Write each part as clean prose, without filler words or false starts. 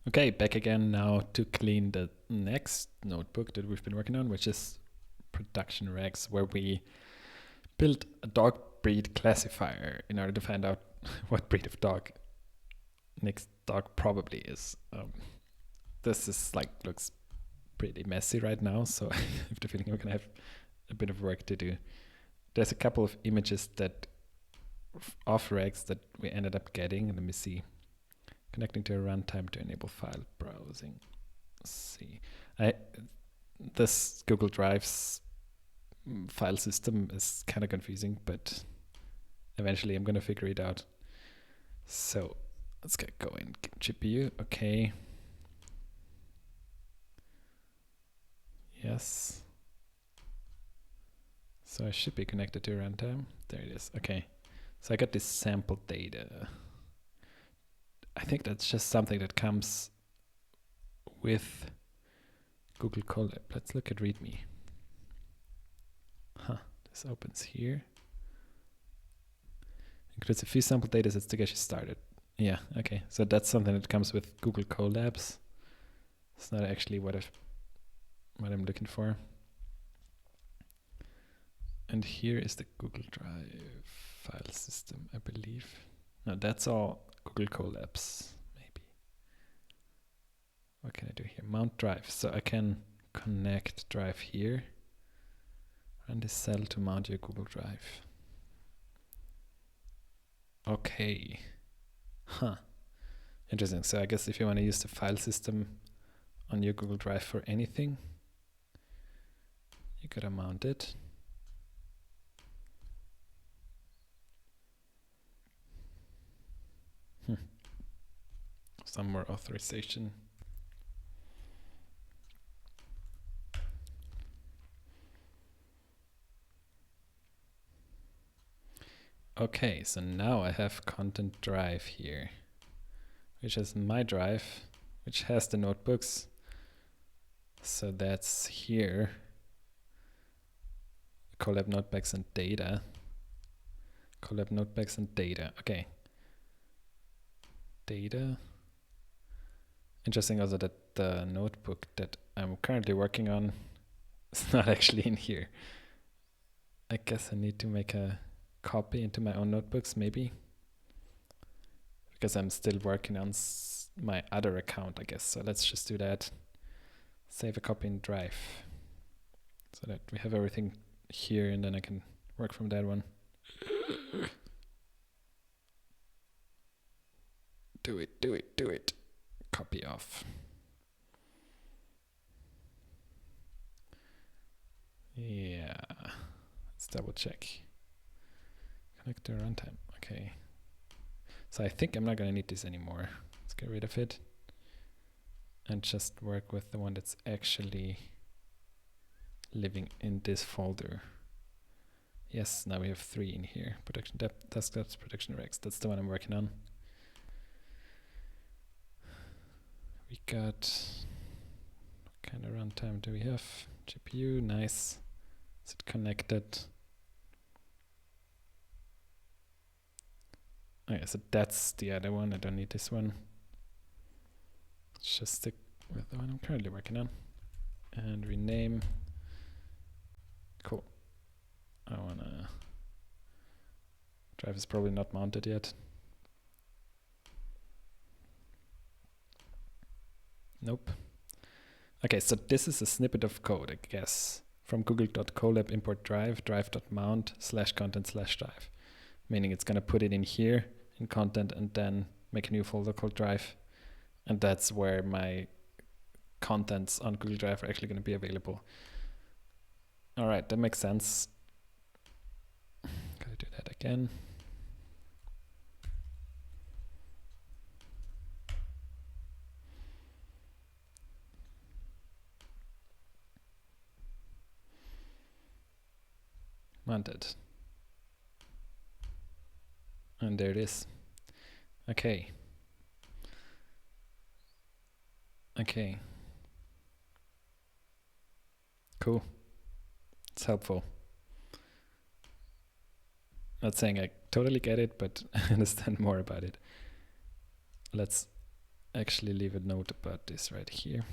Okay, back again now to clean the next notebook that we've been working on, which is production regs, where we built a dog breed classifier in order to find out what breed of dog next dog probably is. This is looks pretty messy right now, so I have the feeling we're gonna have a bit of work to do. There's a couple of images that of regs that we ended up getting. Let me see. Connecting to a runtime to enable file browsing. Let's see. This Google Drive's file system is kind of confusing, but eventually I'm going to figure it out. So let's get going. GPU, okay. Yes. So I should be connected to runtime. There it is. Okay. So I got this sample data. I think that's just something that comes with Google Colab. Let's look at README. This opens here. Includes a few sample data sets to get you started. Yeah, okay. So that's something that comes with Google Colabs. It's not actually what I'm looking for. And here is the Google Drive file system, I believe. No, that's all Google Colabs, maybe. What can I do here? Mount Drive. So I can connect Drive here. Run this cell to mount your Google Drive. Okay. Interesting. So I guess if you want to use the file system on your Google Drive for anything, you gotta mount it. Some more authorization. Okay, so now I have content drive here, which is my drive, which has the notebooks. So that's here. Colab notebooks and data. Colab notebooks and data. Okay. Data. Interesting also that the notebook that I'm currently working on is not actually in here. I guess I need to make a copy into my own notebooks, maybe, because I'm still working on my other account, I guess. So let's just do that. Save a copy in Drive so that we have everything here, and then I can work from that one. Do it. Copy off. Yeah, let's double check. Connect to runtime. Okay. So I think I'm not going to need this anymore. Let's get rid of it and just work with the one that's actually living in this folder. Yes, now we have 3 in here. Production desktops, production regs. That's the one I'm working on. We got, what kind of runtime do we have? GPU, nice. Is it connected? Okay, so that's the other one. I don't need this one. Let's just stick with the one I'm currently working on. And rename. Cool. I wanna... Drive is probably not mounted yet. Nope. Okay, so this is a snippet of code, I guess, from google.colab import drive, drive.mount /content/drive. Meaning it's going to put it in here in content and then make a new folder called drive. And that's where my contents on Google Drive are actually going to be available. All right, that makes sense. Gotta do that again. Mounted. And there it is. Okay. Okay. Cool. It's helpful. Not saying I totally get it, but I understand more about it. Let's actually leave a note about this right here.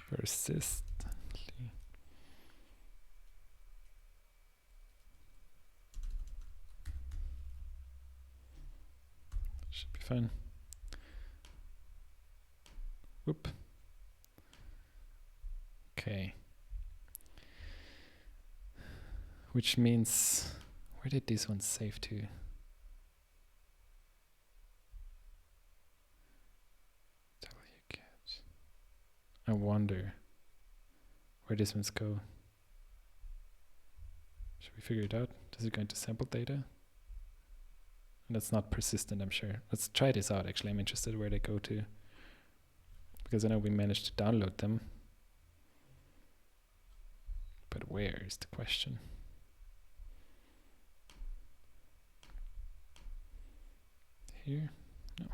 Persistently. Should be fine. Whoop. Okay. Which means, where did this one save to? I wonder where these ones go. Should we figure it out? Does it go into sample data? And that's not persistent, I'm sure. Let's try this out, actually. I'm interested where they go to. Because I know we managed to download them. But where is the question? Here? No.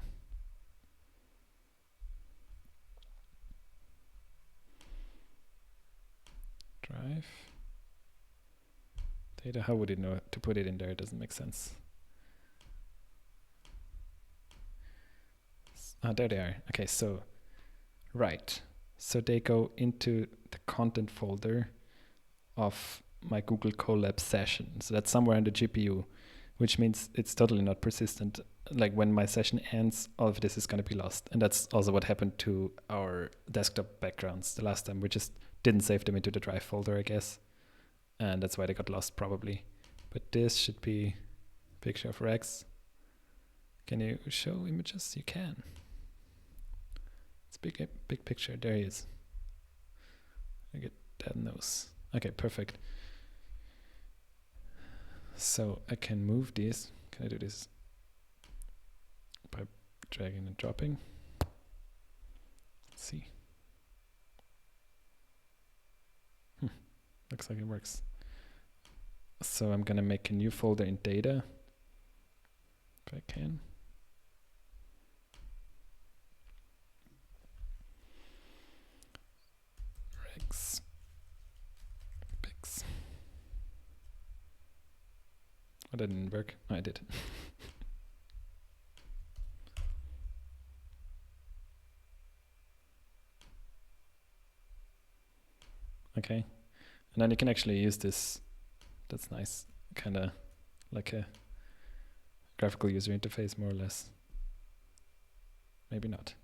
Drive. Data, how would it know to put it in there? It doesn't make sense. Ah, there they are. Okay, so, right. So they go into the content folder of my Google Colab session. So that's somewhere on the GPU, which means it's totally not persistent. Like when my session ends, all of this is going to be lost. And that's also what happened to our desktop backgrounds the last time. We just didn't save them into the drive folder, I guess. And that's why they got lost probably. But this should be a picture of Regs. Can you show images? You can. It's a big picture. There he is. I get that nose. Okay, perfect. So I can move these. Can I do this by dragging and dropping? Let's see. Looks like it works. So I'm gonna make a new folder in data, if I can. Regs, pics. Oh, that didn't work. Oh, I did. Okay, and then you can actually use this. That's nice, kind of like a graphical user interface, more or less. Maybe not.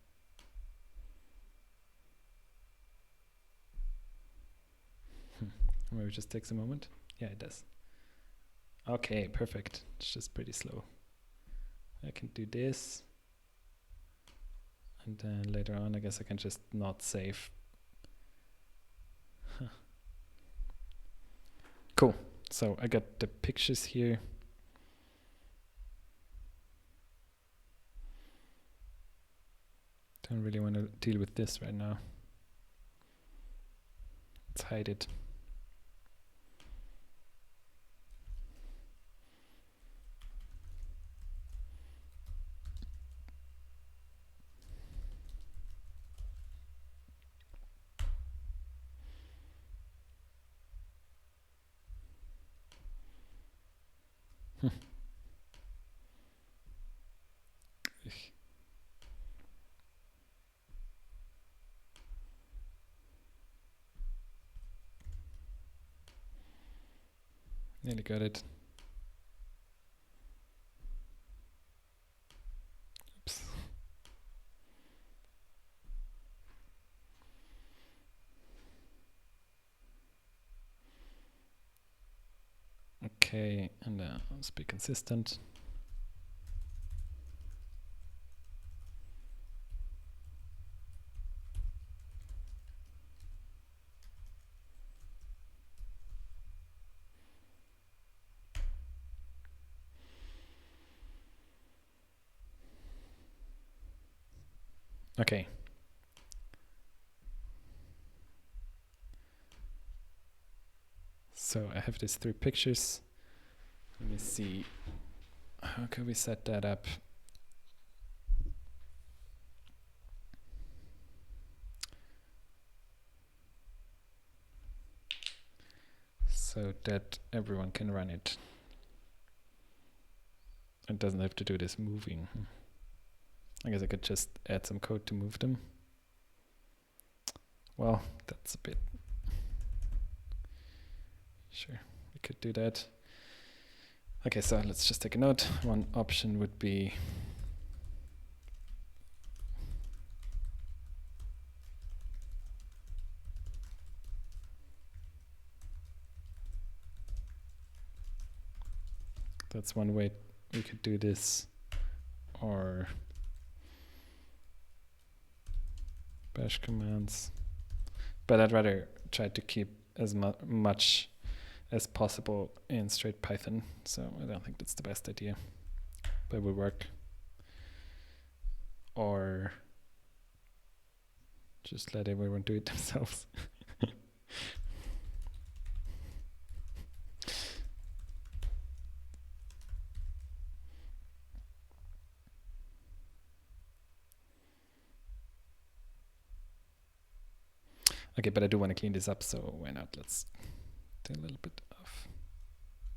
Maybe it just takes a moment. Yeah, it does. Okay, perfect. It's just pretty slow. I can do this. And then later on, I guess I can just not save. Huh. Cool. So I got the pictures here. Don't really want to deal with this right now. Let's hide it. Nearly got it. Oops. Okay, and let's be consistent. Okay. So I have these 3 pictures. Let me see. How can we set that up? So that everyone can run it. It doesn't have to do this moving. I guess I could just add some code to move them. Well, that's a bit... Sure, we could do that. Okay, so let's just take a note. One option would be that's one way we could do this, or bash commands. But I'd rather try to keep as much as possible in straight Python, so I don't think that's the best idea, but it will work. Or just let everyone do it themselves. Okay, but I do want to clean this up, so why not? Let's do a little bit of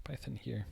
Python here.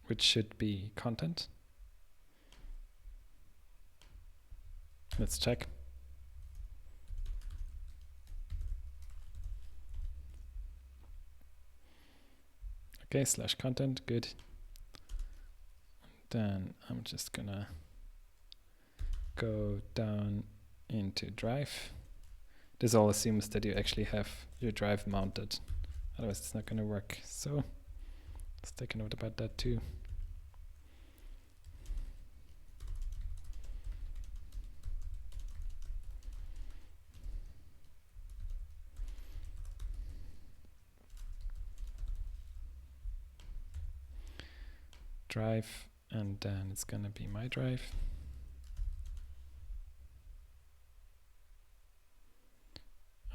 Which should be content. Let's check. Okay, slash content, good. Then I'm just gonna go down into Drive. This all assumes that you actually have your drive mounted. Otherwise it's not gonna work. So let's take a note about that too. Drive, and then it's gonna be my drive.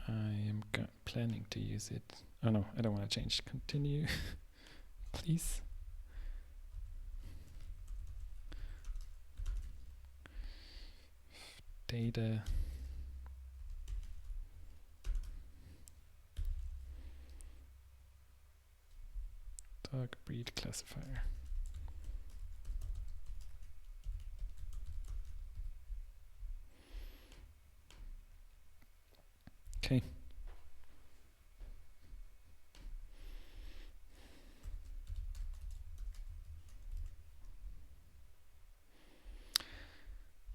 I am planning to use it. Oh no, I don't want to change. Continue, please. Data. Dog breed classifier. Okay.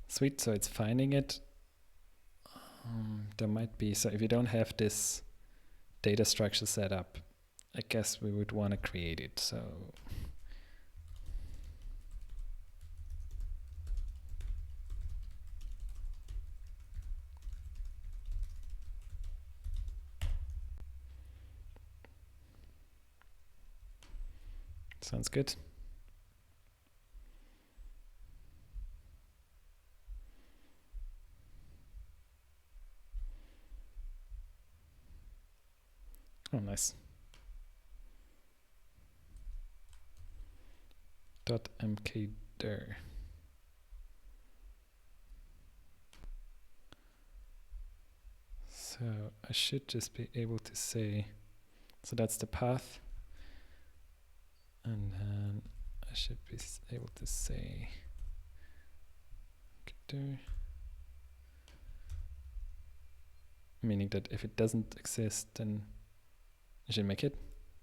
Sweet, so it's finding it. There might be, so if you don't have this data structure set up, I guess we would want to create it. So sounds good. Oh, nice. .mkdir. So I should just be able to say, so that's the path. And then I should be able to say, meaning that if it doesn't exist, then I should make it.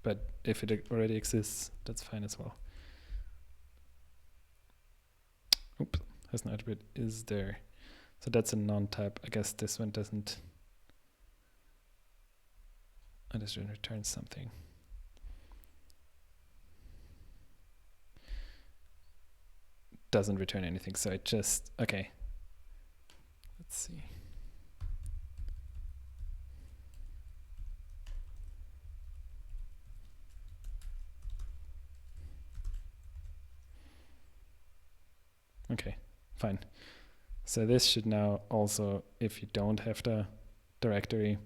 But if it already exists, that's fine as well. Oops, Has no attribute is there. So that's a non-type. I guess this one doesn't. I just return something. Doesn't return anything. So it just, okay. Let's see. Okay, fine. So this should now also, if you don't have the directory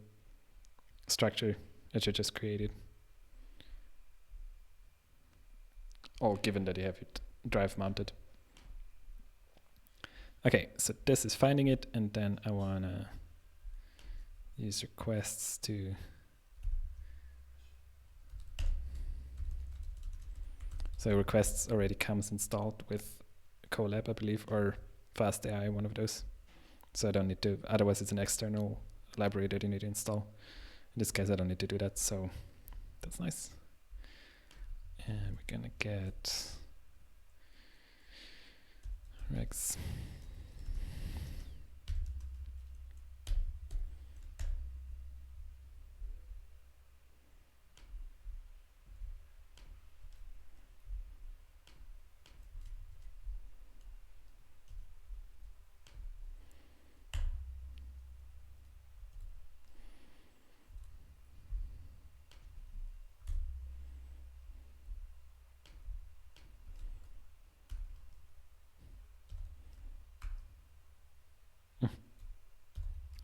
structure, it should just create it. Or given that you have it drive mounted. Okay, so this is finding it, and then I wanna use requests to so requests already comes installed with Colab, I believe, or fast.ai, one of those. So I don't need to, otherwise it's an external library that you need to install. In this case, I don't need to do that, so that's nice. And we're gonna get Regs.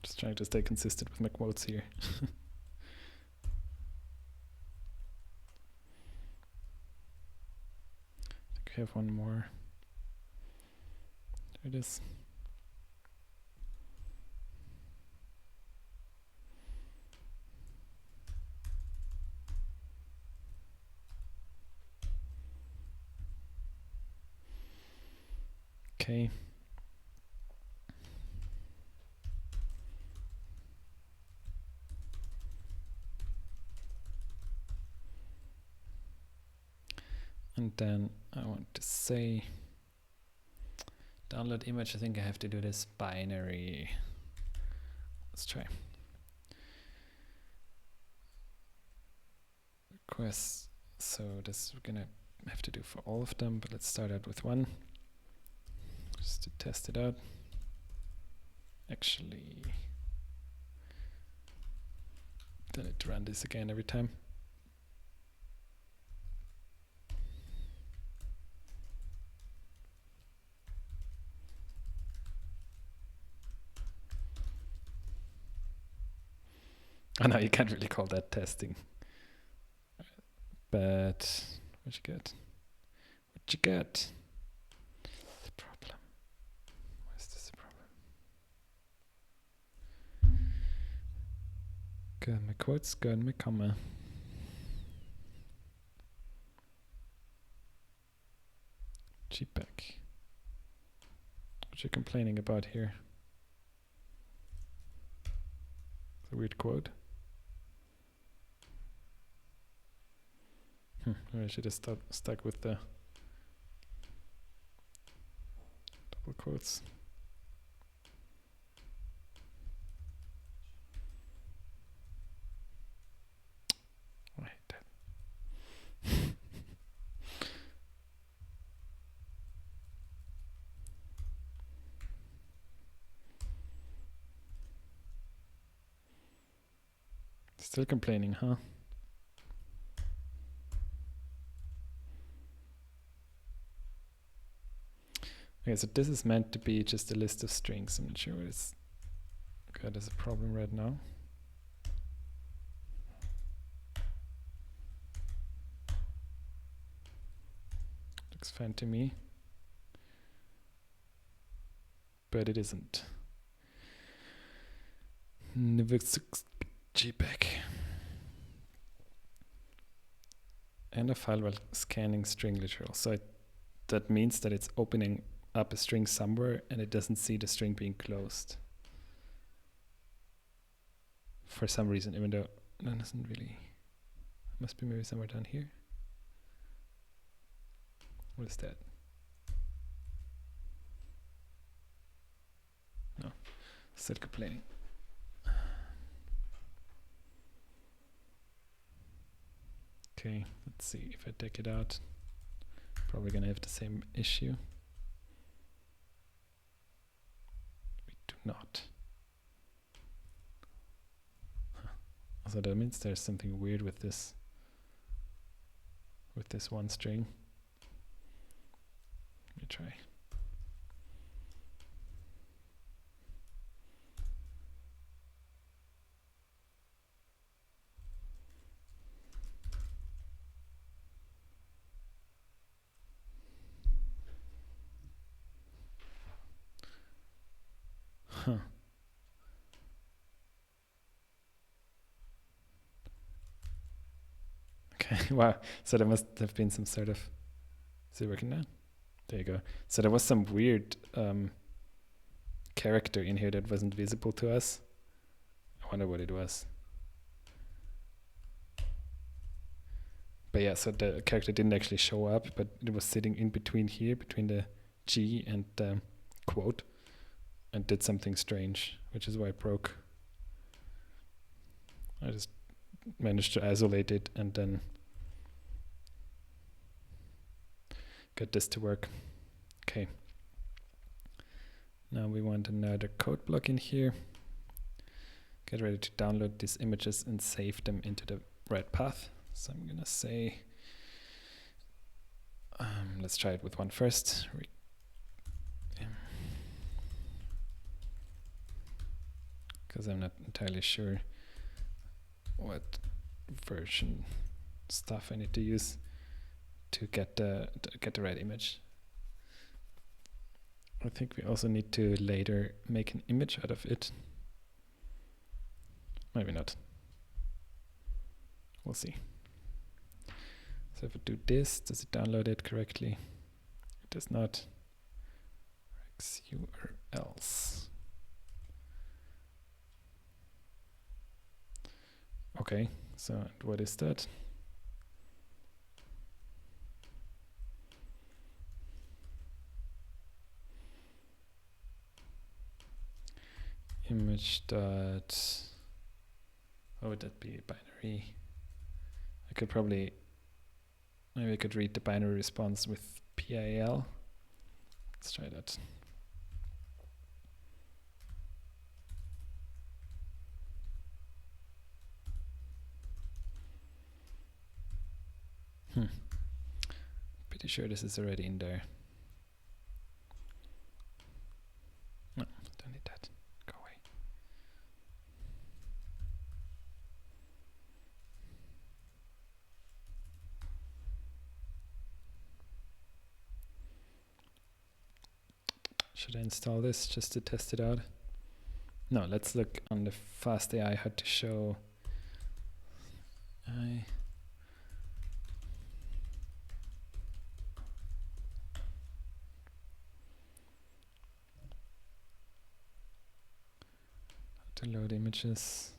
Just trying to stay consistent with my quotes here. I think we have one more. There it is. Okay. And then I want to say download image. I think I have to do this binary. Let's try. Requests. So this we're gonna have to do for all of them, but let's start out with one just to test it out. Actually, don't need to run this again every time. I know you can't really call that testing. But what you get? What you get? The problem. Why is this a problem? Go in my quotes, go in my comma. GPEG. What you complaining about here? It's a weird quote. I should have stuck with the double quotes. I hate that. Still complaining, huh? Okay, so this is meant to be just a list of strings. I'm not sure what it's got as a problem right now. Looks fine to me. But it isn't. JPEG. And a file while scanning string literal. So that means that it's opening up a string somewhere and it doesn't see the string being closed for some reason, even though that doesn't really, must be maybe somewhere down here. What is that? Still complaining. Okay, let's see if I take it out. Probably gonna have the same issue. We do not. Huh. So that means there's something weird with this one string. Let me try. Huh. Okay, wow. So there must have been some sort of... Is it working now? There you go. So there was some weird character in here that wasn't visible to us. I wonder what it was. But yeah, so the character didn't actually show up, but it was sitting in between here, between the G and the quote, and did something strange, which is why it broke. I just managed to isolate it and then get this to work. Okay. Now we want another code block in here. Get ready to download these images and save them into the right path. So I'm gonna say, let's try it with one first. Because I'm not entirely sure what version stuff I need to use to get the right image. I think we also need to later make an image out of it. Maybe not. We'll see. So if I do this, does it download it correctly? It does not. Regs URLs. Okay, so what is that? Image dot, what would that be? Binary. I could probably, maybe I could read the binary response with PIL. Let's try that. Pretty sure this is already in there. No, don't need that. Go away. Should I install this just to test it out? No, let's look on the fast.ai how to show to load images.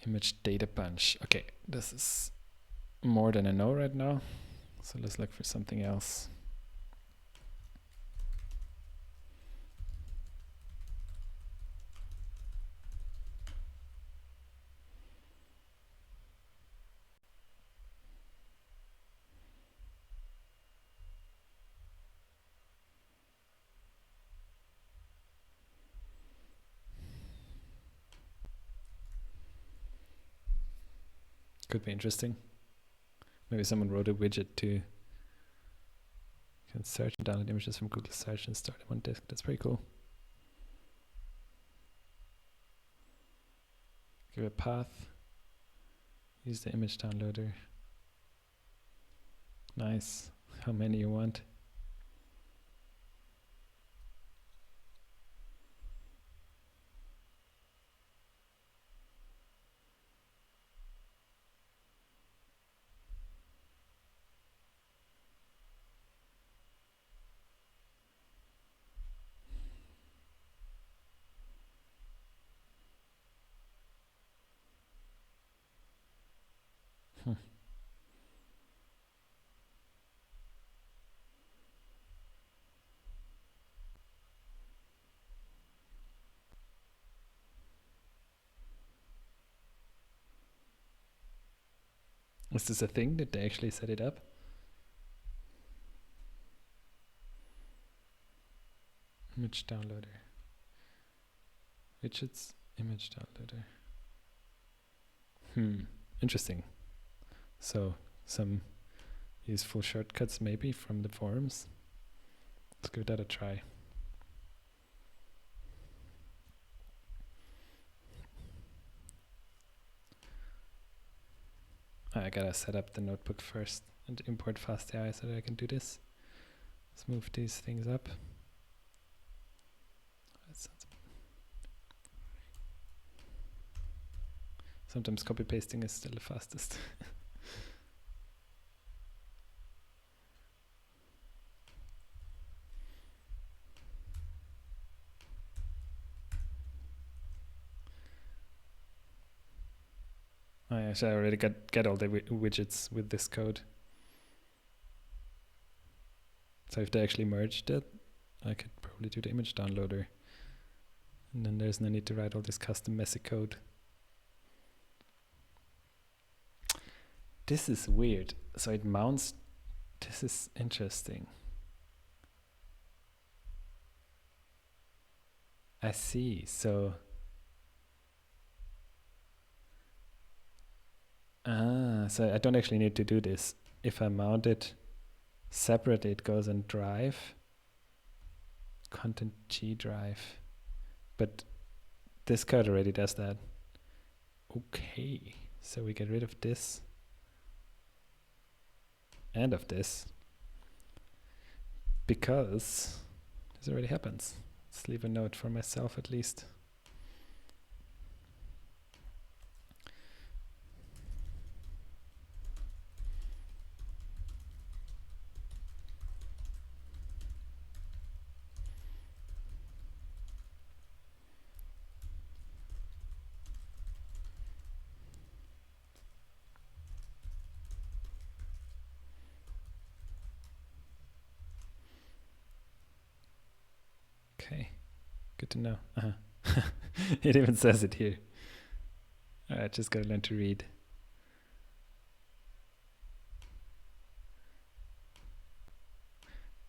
Image data bunch. Okay, this is more than I know right now. So let's look for something else. Could be interesting. Maybe someone wrote a widget to, you can search and download images from Google Search and store them on disk. That's pretty cool. Give a path. Use the image downloader. Nice. How many you want? Is this a thing? Did they actually set it up? Image downloader. Widgets, image downloader. Interesting. So some useful shortcuts maybe from the forums. Let's give that a try. I gotta set up the notebook first and import fast.ai so that I can do this. Let's move these things up. Sometimes copy pasting is still the fastest. I already get all the widgets with this code. So if they actually merged it, I could probably do the image downloader. And then there's no need to write all this custom messy code. This is weird. So it mounts. This is interesting. I see. So so I don't actually need to do this. If I mount it separately, it goes in Drive, Content GDrive. But this code already does that. Okay, so we get rid of this and of this because this already happens. Let's leave a note for myself at least. Okay, good to know. It even says it here. Alright, just gotta learn to read.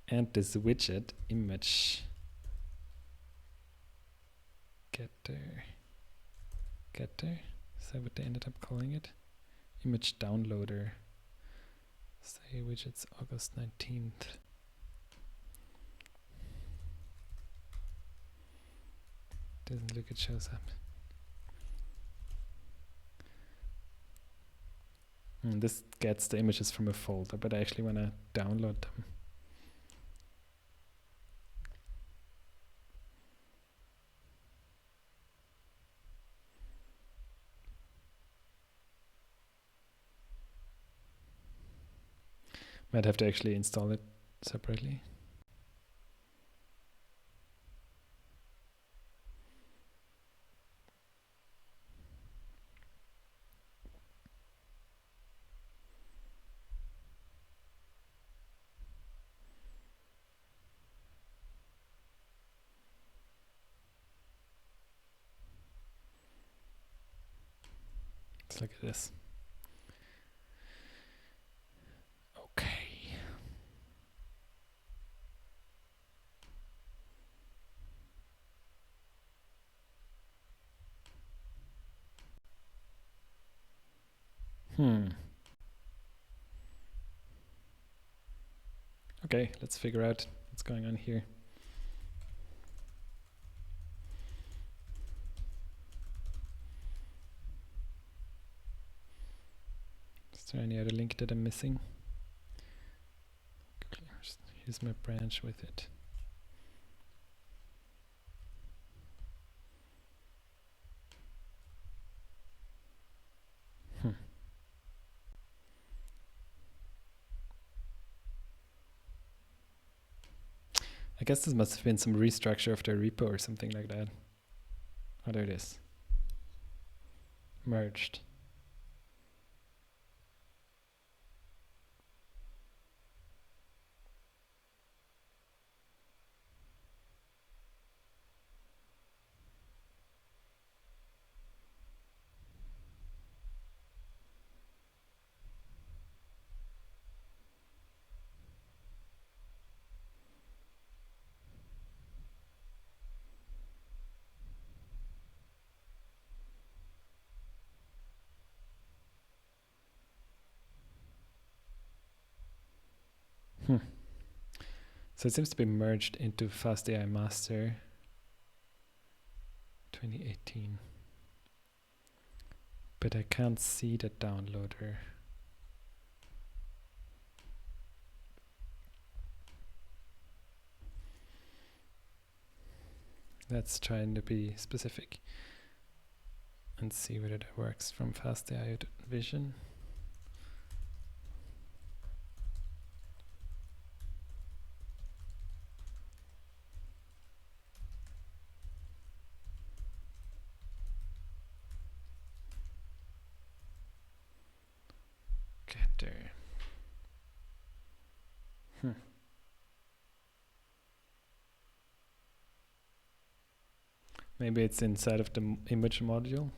And this widget image getter, is that what they ended up calling it? Image downloader. Say widgets August 19th. Doesn't look, it shows up. This gets the images from a folder, but I actually want to download them. Might have to actually install it separately. Let's look at this. Okay. Okay, let's figure out what's going on here. Is there any other link that I'm missing? Here's my branch with it. I guess this must have been some restructure of their repo or something like that. Oh, there it is. Merged. So it seems to be merged into fast.ai master 2018. But I can't see the downloader. Let's try to be specific and see whether that works from fast.ai vision. Getter. Maybe it's inside of the image module.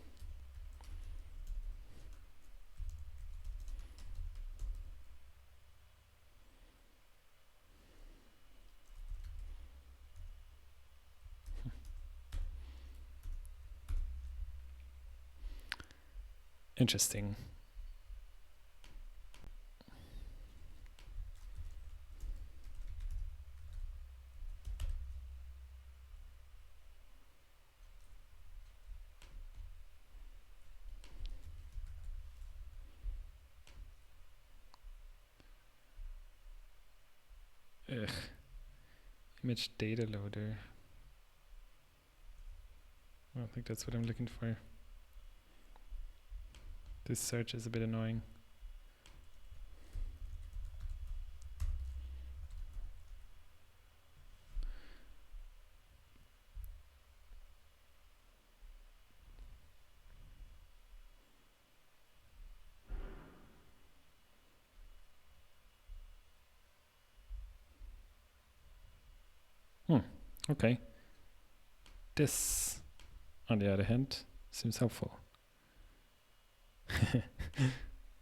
Interesting. Ugh. Image data loader. I don't think that's what I'm looking for. This search is a bit annoying. Okay. This, on the other hand, seems helpful.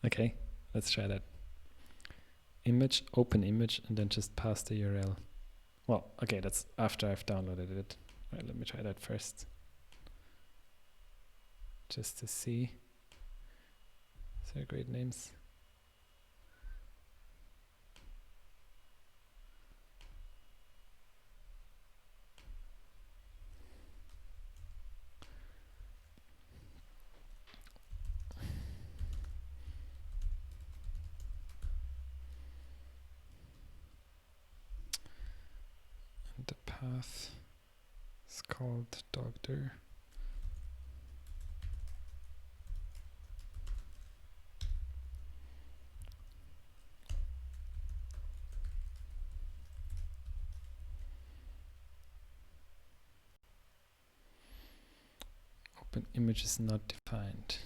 Okay, let's try that. Image, open image, and then just pass the URL. Well, okay, that's after I've downloaded it. All right, let me try that first. Just to see. Is there great names? The path is called doctor. Open image is not defined.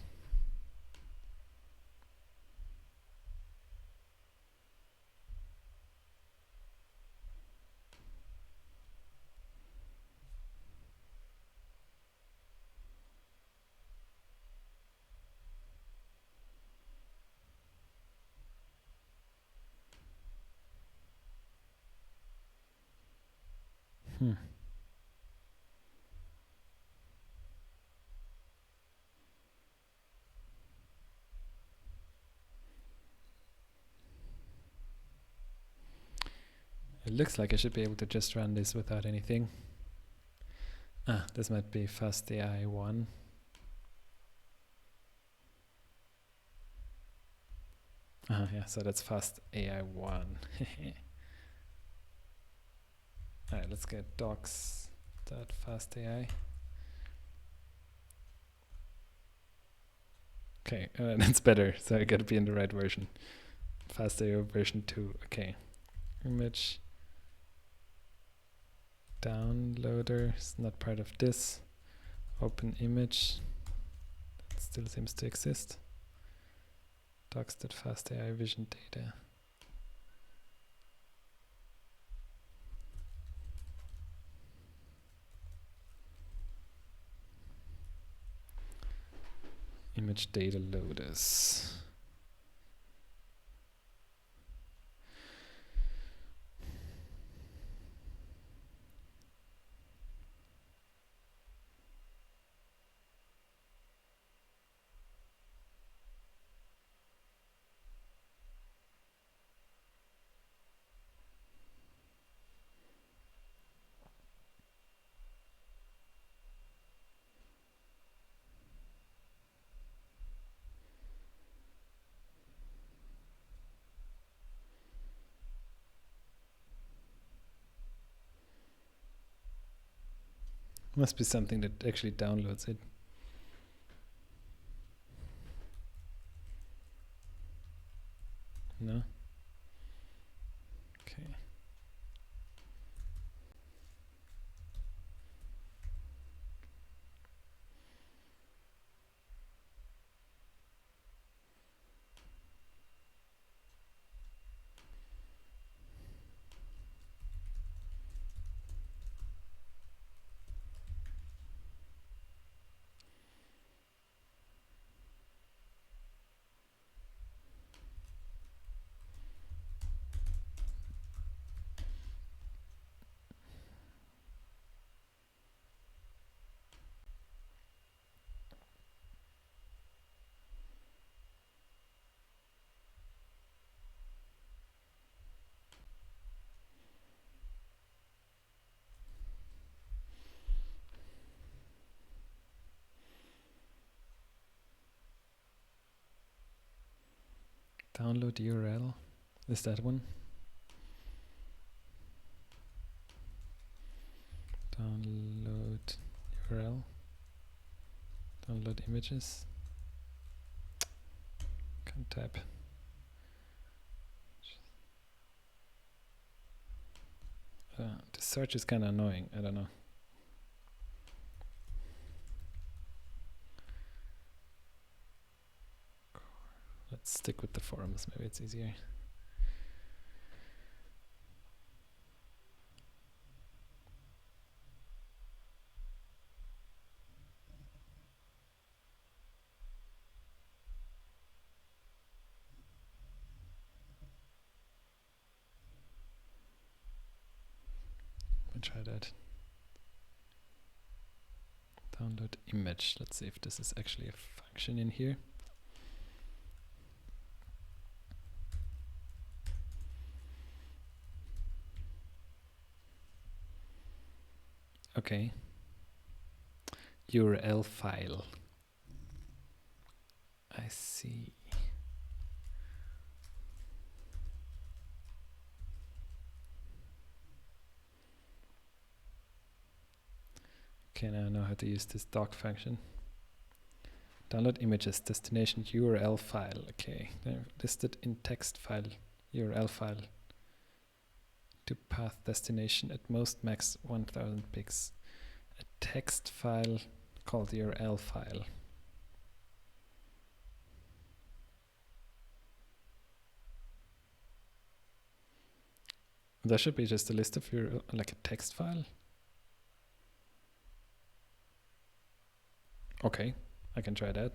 It looks like I should be able to just run this without anything. Ah, this might be fast.ai 1. Yeah, so that's fast.ai 1. Alright, let's get docs.fast.ai. Okay, that's better, so I gotta be in the right version. Fast.ai version 2, okay. Image downloader is not part of this. Open image, that still seems to exist. Docs.fast.ai vision data. Image data loaders. Must be something that actually downloads it. No? Okay. Download URL. Is that one? Download URL. Download images. Can't type. The search is kind of annoying. I don't know. Let's stick with the forums. Maybe it's easier. Try that. Download image. Let's see if this is actually a function in here. Okay. URL file. I see. Okay, now I know how to use this doc function. Download images, destination URL file. Okay, they're listed in text file, URL file. To path destination at most max 1000 pics. A text file called URL file. There should be just a list of your, like a text file. Okay, I can try that.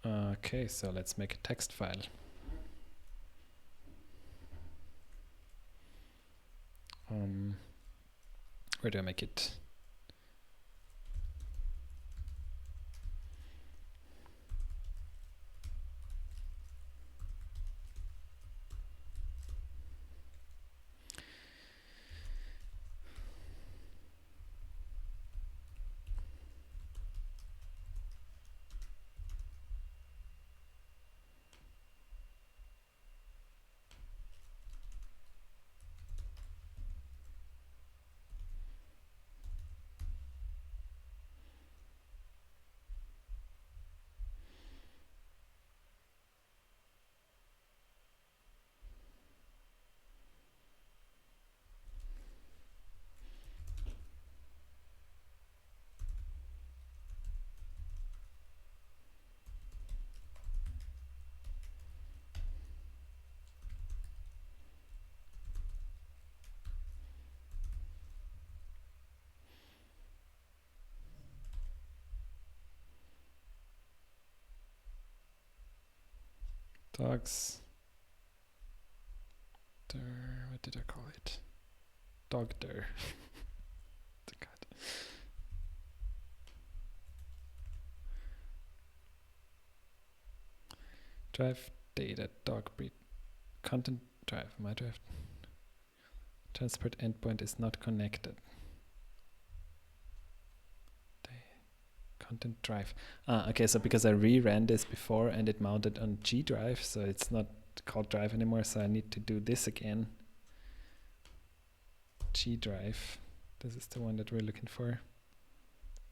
Okay, so let's make a text file. Where do I make it? Dogs. What did I call it? Dogder. Drive data dog breed content drive. My drive transport endpoint is not connected. Content drive. Okay, so because I reran this before and it mounted on GDrive, so it's not called drive anymore, so I need to do this again. GDrive. This is the one that we're looking for.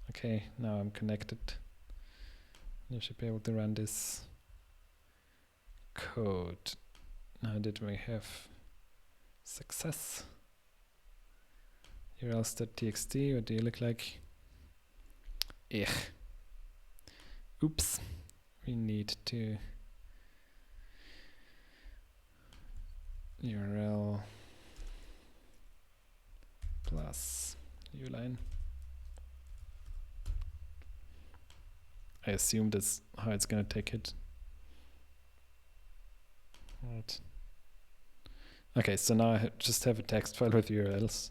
Okay, now I'm connected. You should be able to run this code. Now did we have success? urls.txt, what do you look like? Ugh. Oops. We need to URL plus uline. I assume that's how it's gonna take it. Right. Okay, so now I just have a text file with URLs,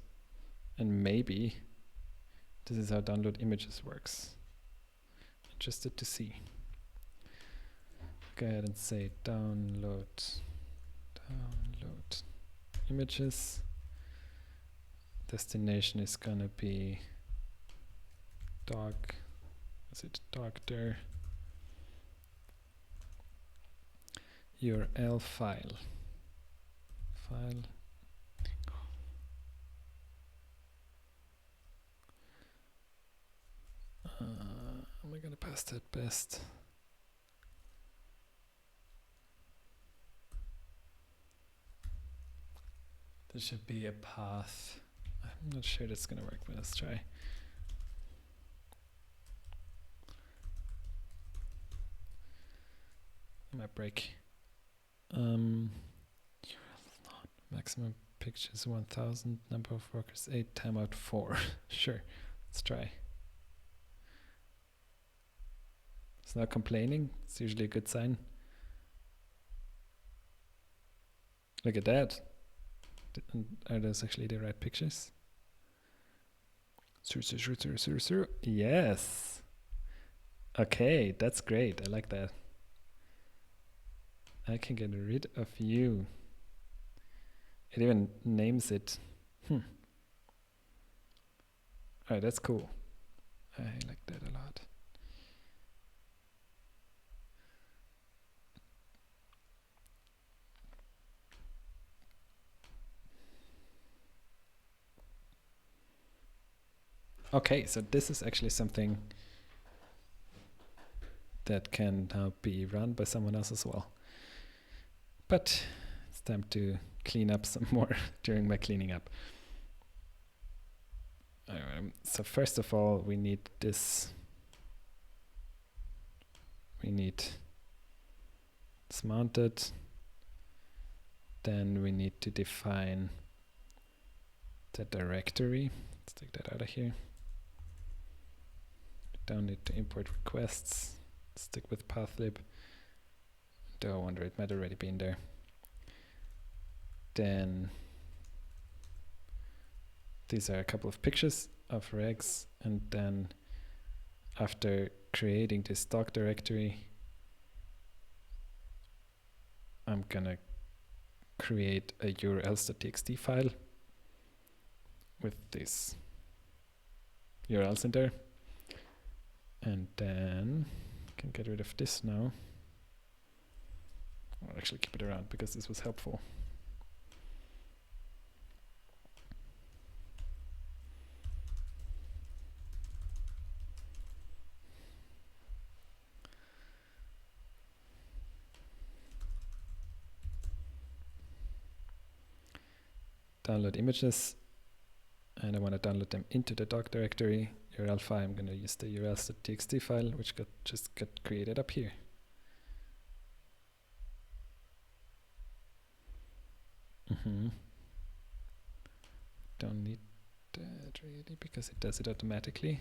and maybe this is how download images works. Interested to see. Go ahead and say download images. Destination is gonna be dog. Is it doctor? URL file. Am I gonna pass that best? There should be a path. I'm not sure that's gonna work, but let's try. It might break. Maximum pictures 1000, number of workers 8, timeout 4. Sure, let's try. It's not complaining, it's usually a good sign. Look at that. Are those actually the right pictures? Yes. Okay, that's great. I like that. I can get rid of you. It even names it. Alright, that's cool. I like that a lot. Okay, so this is actually something that can now be run by someone else as well. But it's time to clean up some more during my cleaning up. So first of all, we need this. We need it's mounted. Then we need to define the directory. Let's take that out of here. We don't need to import requests. Stick with pathlib. Though I wonder, it might already be in there. Then these are a couple of pictures of regs, and then after creating this doc directory, I'm gonna create a urls.txt file with these URLs in there, and then I can get rid of this now. I'll actually keep it around because this was helpful. Download images, and I want to download them into the doc directory. URL file, I'm going to use the urls.txt file, which just got created up here. Don't need that really because it does it automatically.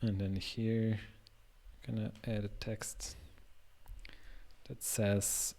And then here, I'm gonna add a text that says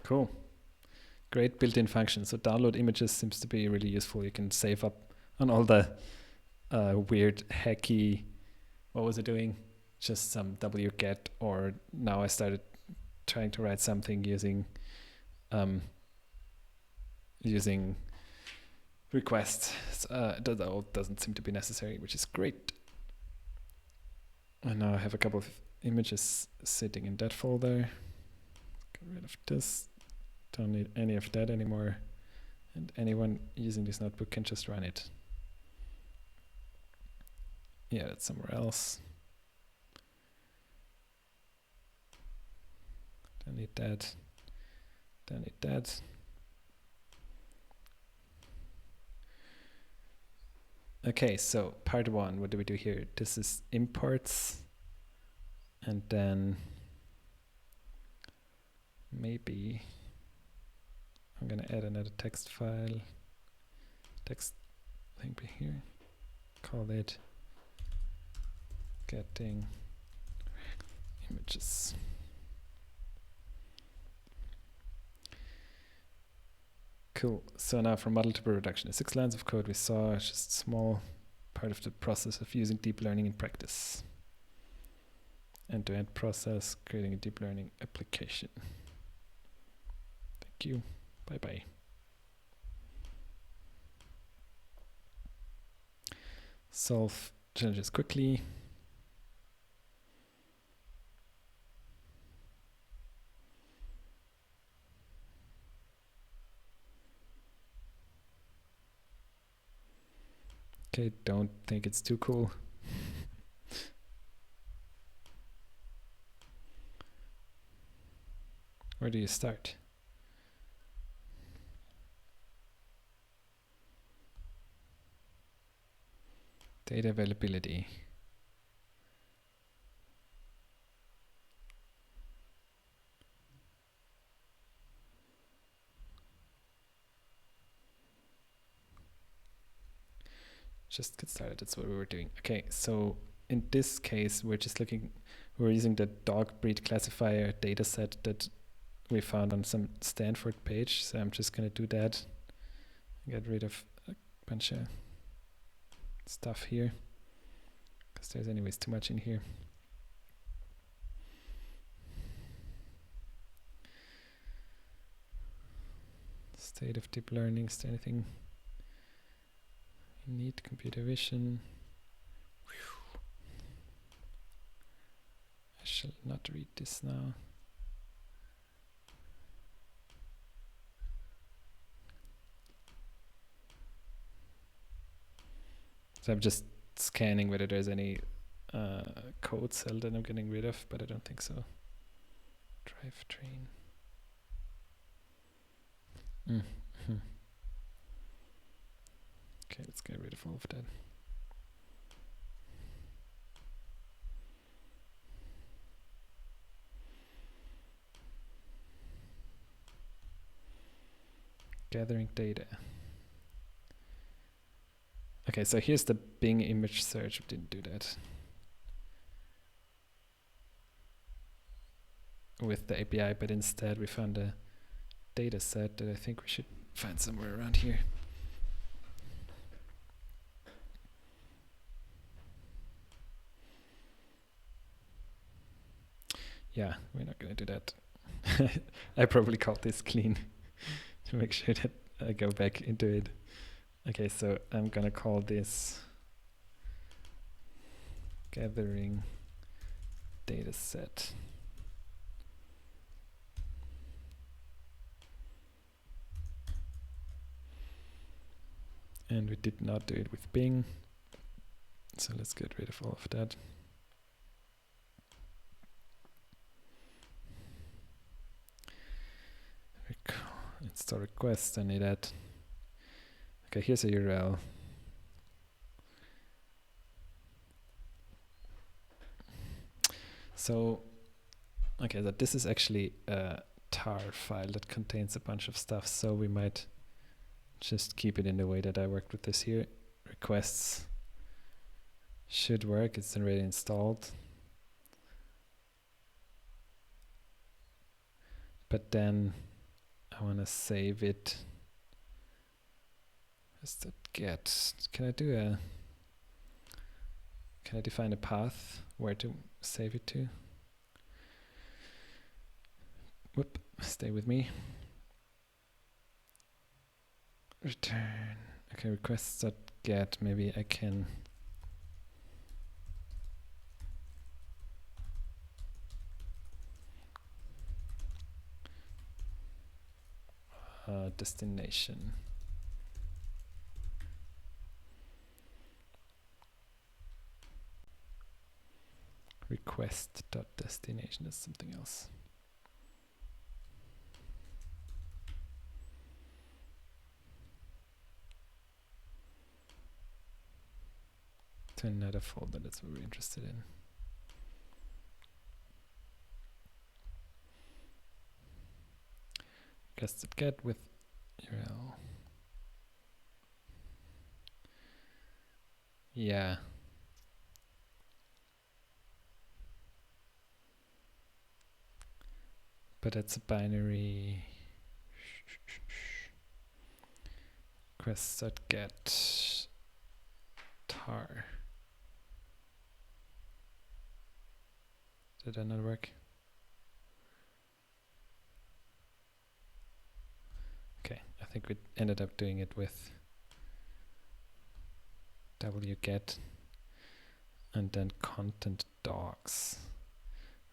Cool. Great built-in function. So download images seems to be really useful. You can save up on all the weird hacky, what was it doing? Just some wget, or now I started trying to write something using requests. That all doesn't seem to be necessary, which is great. And now I have a couple of images sitting in that folder. Get rid of this. Don't need any of that anymore. And anyone using this notebook can just run it. Yeah, that's somewhere else. Don't need that. Don't need that. Okay, so part one, what do we do here? This is imports. And then maybe I'm going to add another text file. Text thing here. Call it getting images. Cool. So now from model to production, the 6 lines of code we saw is just a small part of the process of using deep learning in practice. End-to-end process, creating a deep learning application. Thank you. Bye-bye. Solve challenges quickly. Okay, don't think it's too cool. Where do you start? Data availability. Just get started, that's what we were doing. Okay, so in this case, we're using the dog breed classifier dataset that we found on some Stanford page. So I'm just gonna do that. Get rid of a bunch of stuff here, because there's anyways too much in here. State of deep learning, is there anything you need? Computer vision. I shall not read this now. So I'm just scanning whether there's any code cell that I'm getting rid of, but I don't think so. Drivetrain. Okay, let's get rid of all of that. Gathering data. Okay, so here's the Bing image search. We didn't do that with the API, but instead we found a data set that I think we should find somewhere around here. Yeah, we're not going to do that. I probably called this clean to make sure that I go back into it. Okay, so I'm going to call this gathering data set. And we did not do it with Bing. So let's get rid of all of that. Install request, I need that. Okay, here's a URL. So, okay, so this is actually a tar file that contains a bunch of stuff, so we might just keep it in the way that I worked with this here. Requests should work, it's already installed. But then I want to save it. Get. Can I define a path where to save it to? Whoop, stay with me. Return. Okay, request.get. Maybe I can destination. Request.destination is something else. To another folder that's what we're interested in. Request.get with URL. Yeah. But it's a binary. Request.get tar. Did that not work? Okay, I think we ended up doing it with wget and then content dogs.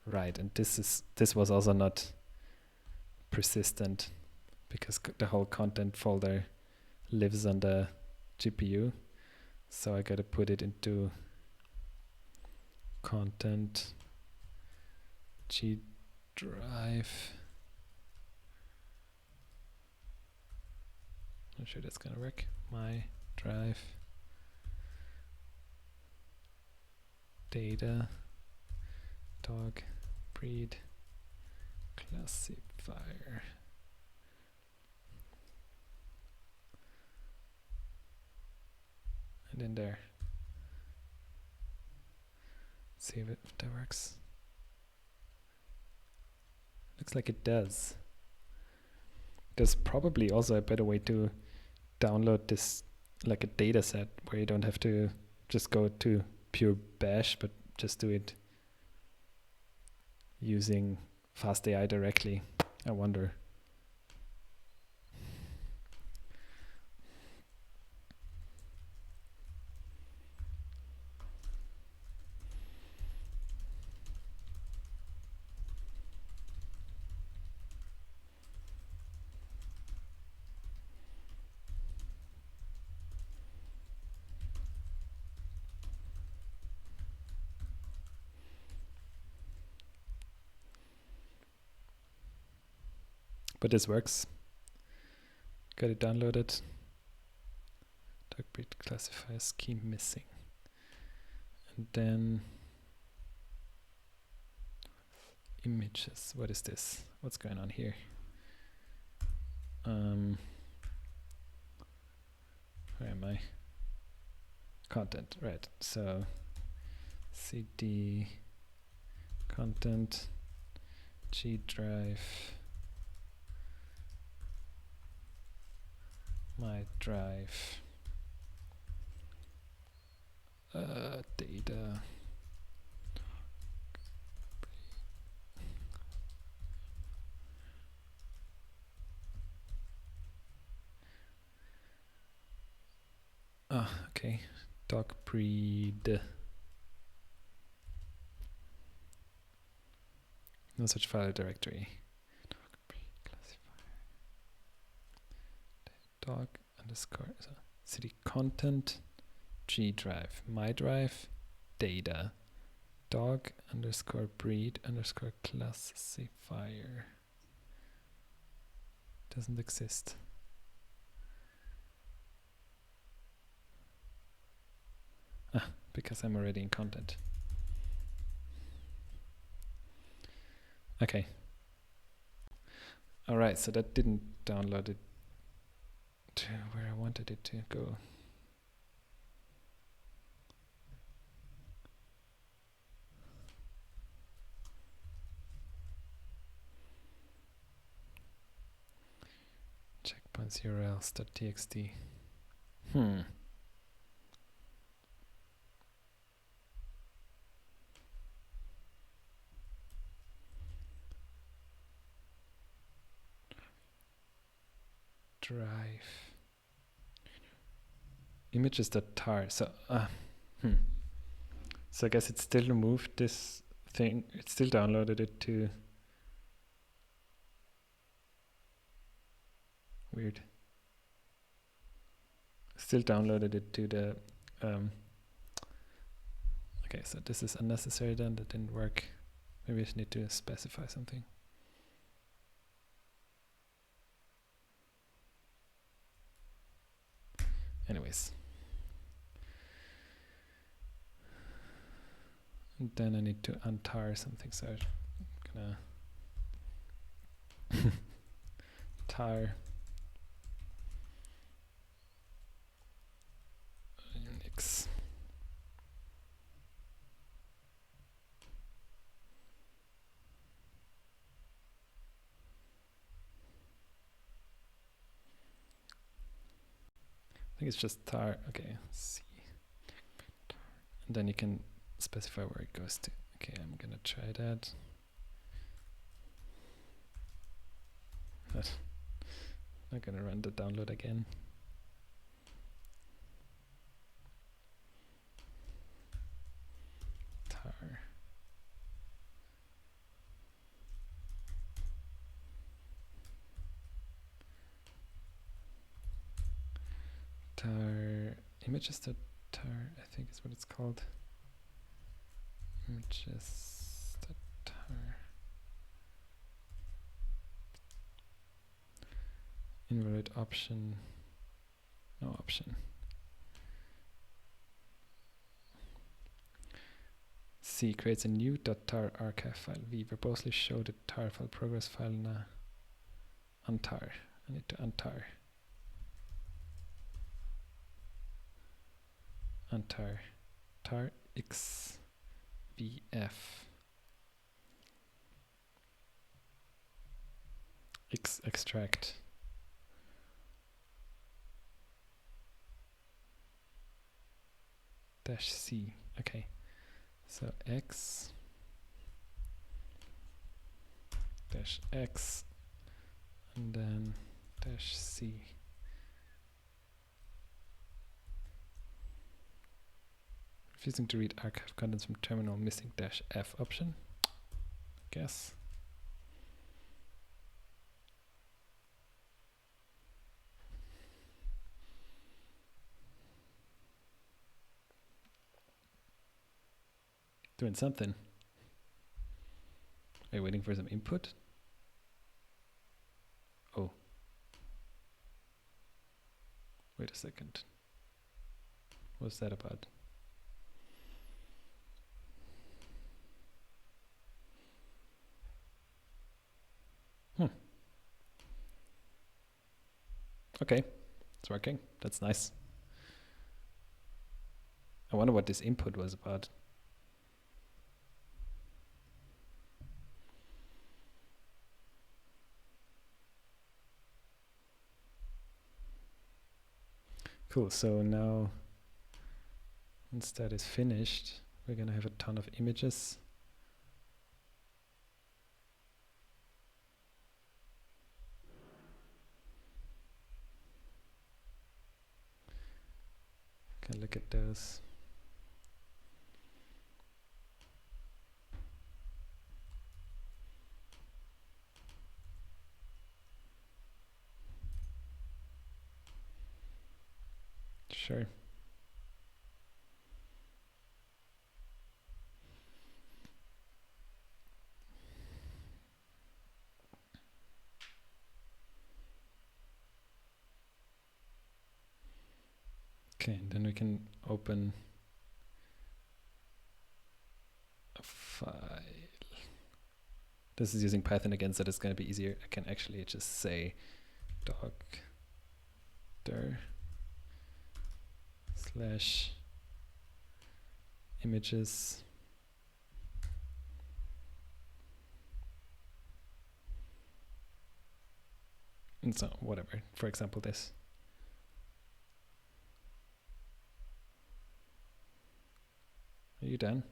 Right, and this was also not persistent because the whole content folder lives on the GPU. So I gotta put it into content GDrive. Not sure that's gonna work. My drive data dog breed classifier. And in there. See if that works. Looks like it does. There's probably also a better way to download this, like a data set, where you don't have to just go to pure bash, but just do it using fast.ai directly. I wonder. But this works. Got it downloaded. Dog breed classifier scheme missing. And then images. What is this? What's going on here? Where am I? Content, right. So cd content GDrive my drive data okay, dog breed. No such file directory. Dog breed classifier. Dog underscore cd content GDrive my drive data dog underscore breed underscore classifier. Doesn't exist. Because I'm already in content. Okay. All right, so that didn't download it to where I wanted it to go. checkpoints urls.txt. Drive images.tar. So so I guess it still removed this thing. It still downloaded it to weird. Still downloaded it to the okay, so this is unnecessary then, that didn't work. Maybe I just need to specify something. Anyways. And then I need to untar something, so I'm gonna tar Unix. I think it's just tar. Okay, C. And then you can specify where it goes to. Okay, I'm gonna try that. I'm gonna run the download again. Tar. Tar images.tar, I think is what it's called. Images.tar. Invalid option. No option. C creates a new .tar archive file. V verbosely show the tar file progress file na untar. I need to untar. Untar. Tar xvf. X extract. -c. Okay. So x -x and then -c. Refusing to read archive contents from terminal, missing -f option. I guess. Doing something. Are you waiting for some input? Oh. Wait a second. What's that about? Okay, it's working. That's nice. I wonder what this input was about. Cool, so now once that is finished, we're gonna have a ton of images. Can look at those. Sure. Okay, and then we can open a file. This is using Python again, so it's going to be easier. I can actually just say doctor / images And so whatever, for example, this. Are you done?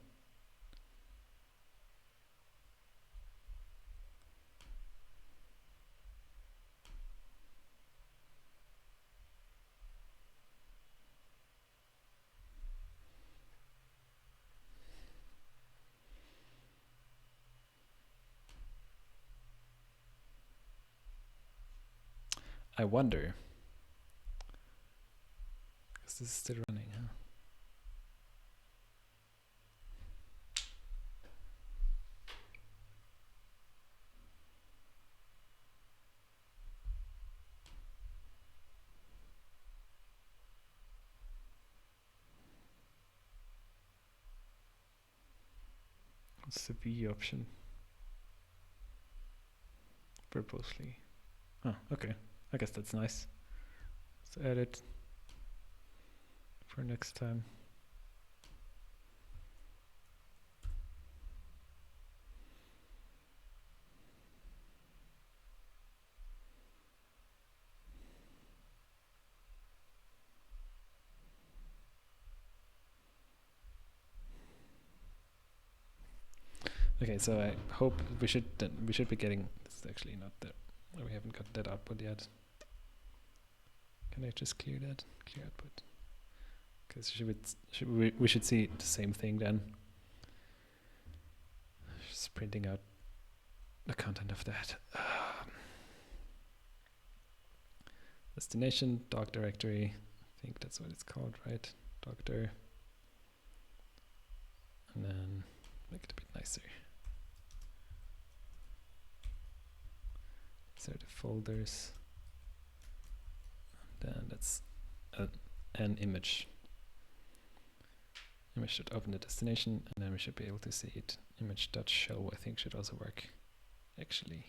I wonder, because this is still running, huh? What's the V option? Purposely. Oh, okay. I guess that's nice. Let's add it for next time. Okay, so I hope we should be getting. This is actually not that. We haven't got that output yet. Can I just clear that? Clear output. Because we should see the same thing then. Just printing out the content of that. Destination, dog directory. I think that's what it's called, right? Doctor. And then make it a bit nicer. These are the folders. And then that's an image. Image should open the destination, and then we should be able to see it. Image.show, I think, should also work, actually.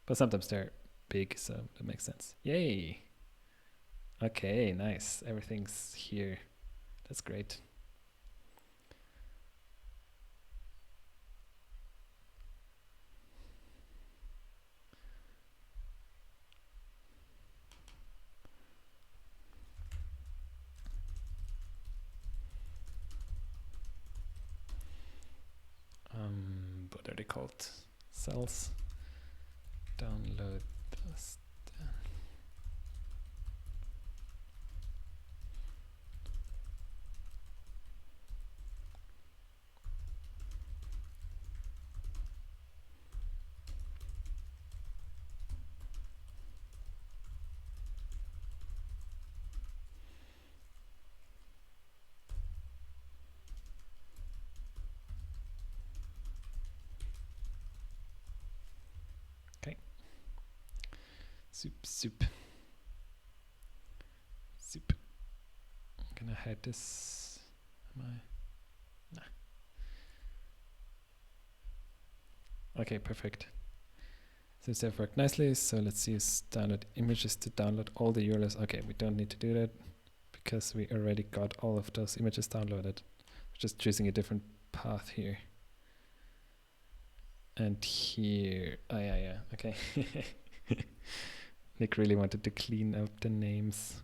But sometimes they're big, so that makes sense. Yay! Okay, nice. Everything's here. That's great. What are they called? Cells. Download this. Soup. Can I hide this? Am I? Nah. Okay, perfect. Seems to have worked nicely. So let's use download images to download all the URLs. Okay, we don't need to do that because we already got all of those images downloaded. We're just choosing a different path here. And here, oh yeah, okay. Nick really wanted to clean up the names.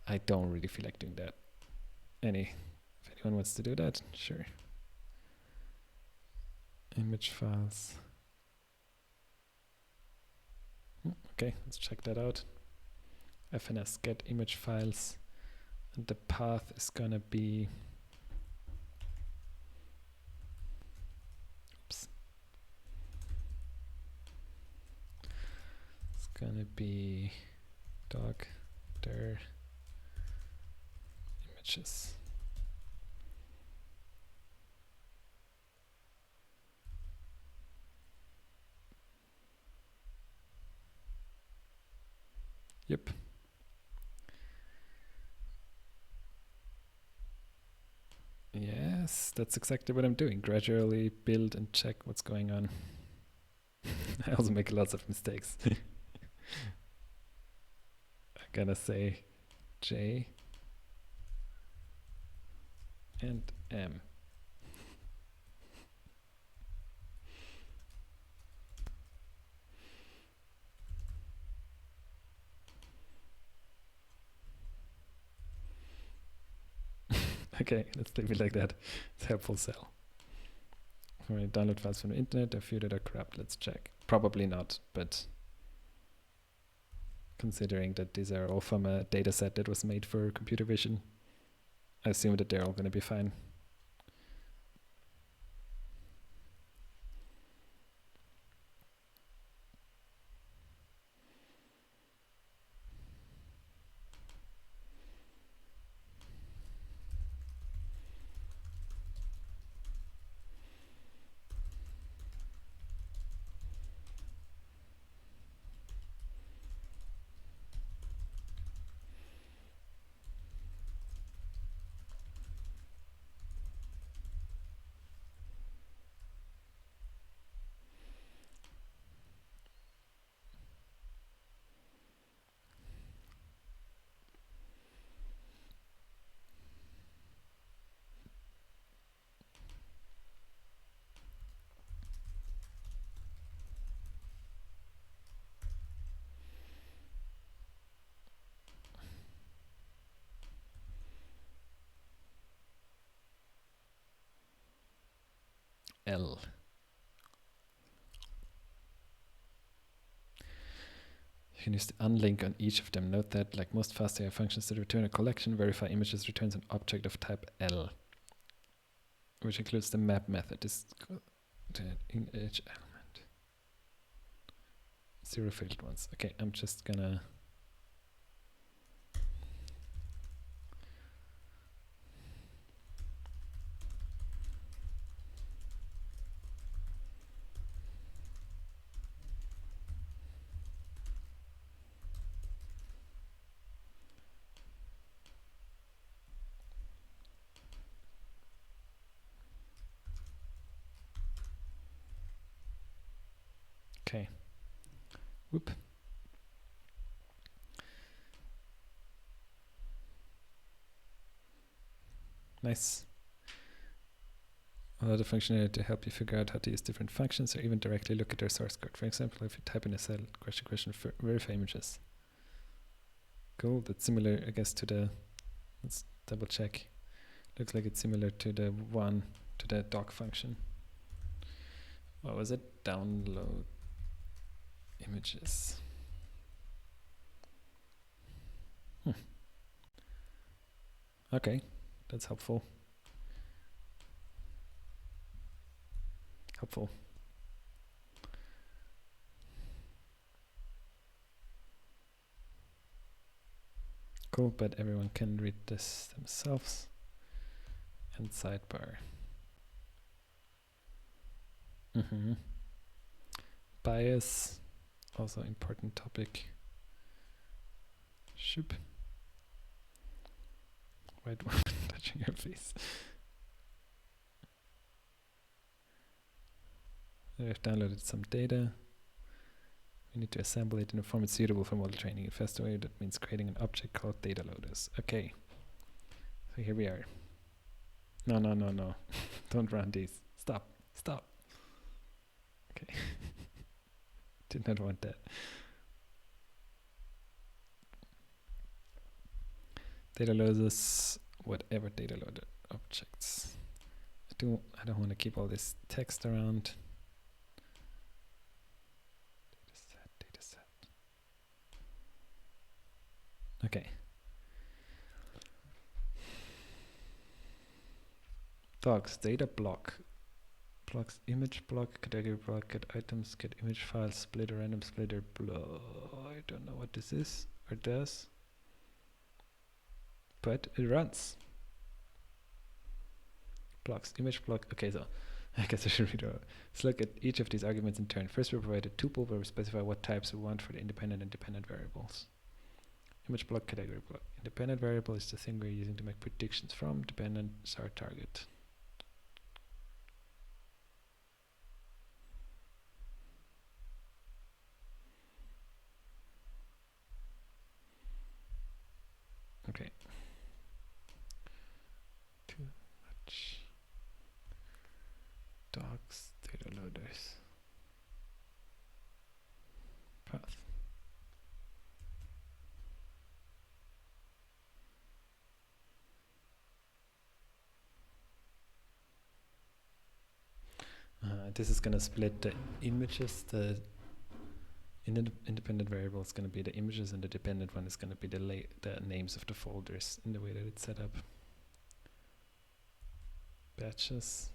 I don't really feel like doing that. If anyone wants to do that, sure. Image files. Okay, let's check that out. FNS get image files. And the path is gonna be. Oops. It's gonna be dog dir images. Yep. Yes, that's exactly what I'm doing. Gradually build and check what's going on. I also make lots of mistakes. I'm gonna say J and M. Okay, let's leave it like that. It's helpful cell. When I download files from the internet, a few that are corrupt. Let's check. Probably not, but considering that these are all from a data set that was made for computer vision, I assume that they're all going to be fine. L. You can use the unlink on each of them. Note that, like most fast.ai functions that return a collection, verify images returns an object of type L, which includes the map method. This in each element. 0 failed ones. Okay, I'm just gonna okay. Whoop. Nice. A lot of functionality to help you figure out how to use different functions or even directly look at their source code. For example, if you type in a cell question verify images. Cool. That's similar, I guess, to the, let's double check. Looks like it's similar to the one, to the doc function. What was it? Download images. Okay, that's helpful. Helpful. Cool, but everyone can read this themselves. And sidebar. Bias, also important topic. Shoop. White woman touching her face. I've downloaded some data. We need to assemble it in a format suitable for model training in fast.ai. That means creating an object called data loaders. Okay. So here we are. No. Don't run these. Stop. Okay. Did not want that. Data loaders, whatever data loader objects. I don't want to keep all this text around. Dataset. Okay. Docs, data block. Blocks, image block, category block, get items, get image files, splitter, random splitter, blah. I don't know what this is or does. But it runs. Blocks, image block. Okay, so I guess I should read it. Let's look at each of these arguments in turn. First, we provide a tuple where we specify what types we want for the independent and dependent variables. Image block, category block. Independent variable is the thing we're using to make predictions from. Dependent is our target. Okay. Too much. Docs, data loaders. Path. And this is going to split the images. The independent variable is going to be the images, and the dependent one is going to be the names of the folders in the way that it's set up. Batches.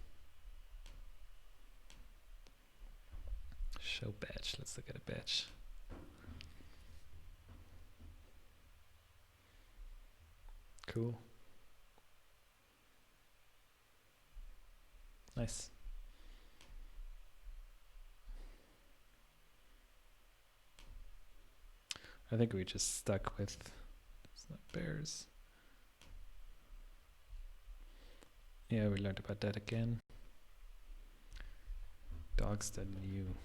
Show batch. Let's look at a batch. Cool. Nice. I think we just stuck with bears. Yeah, we learned about that again. Dogs that new.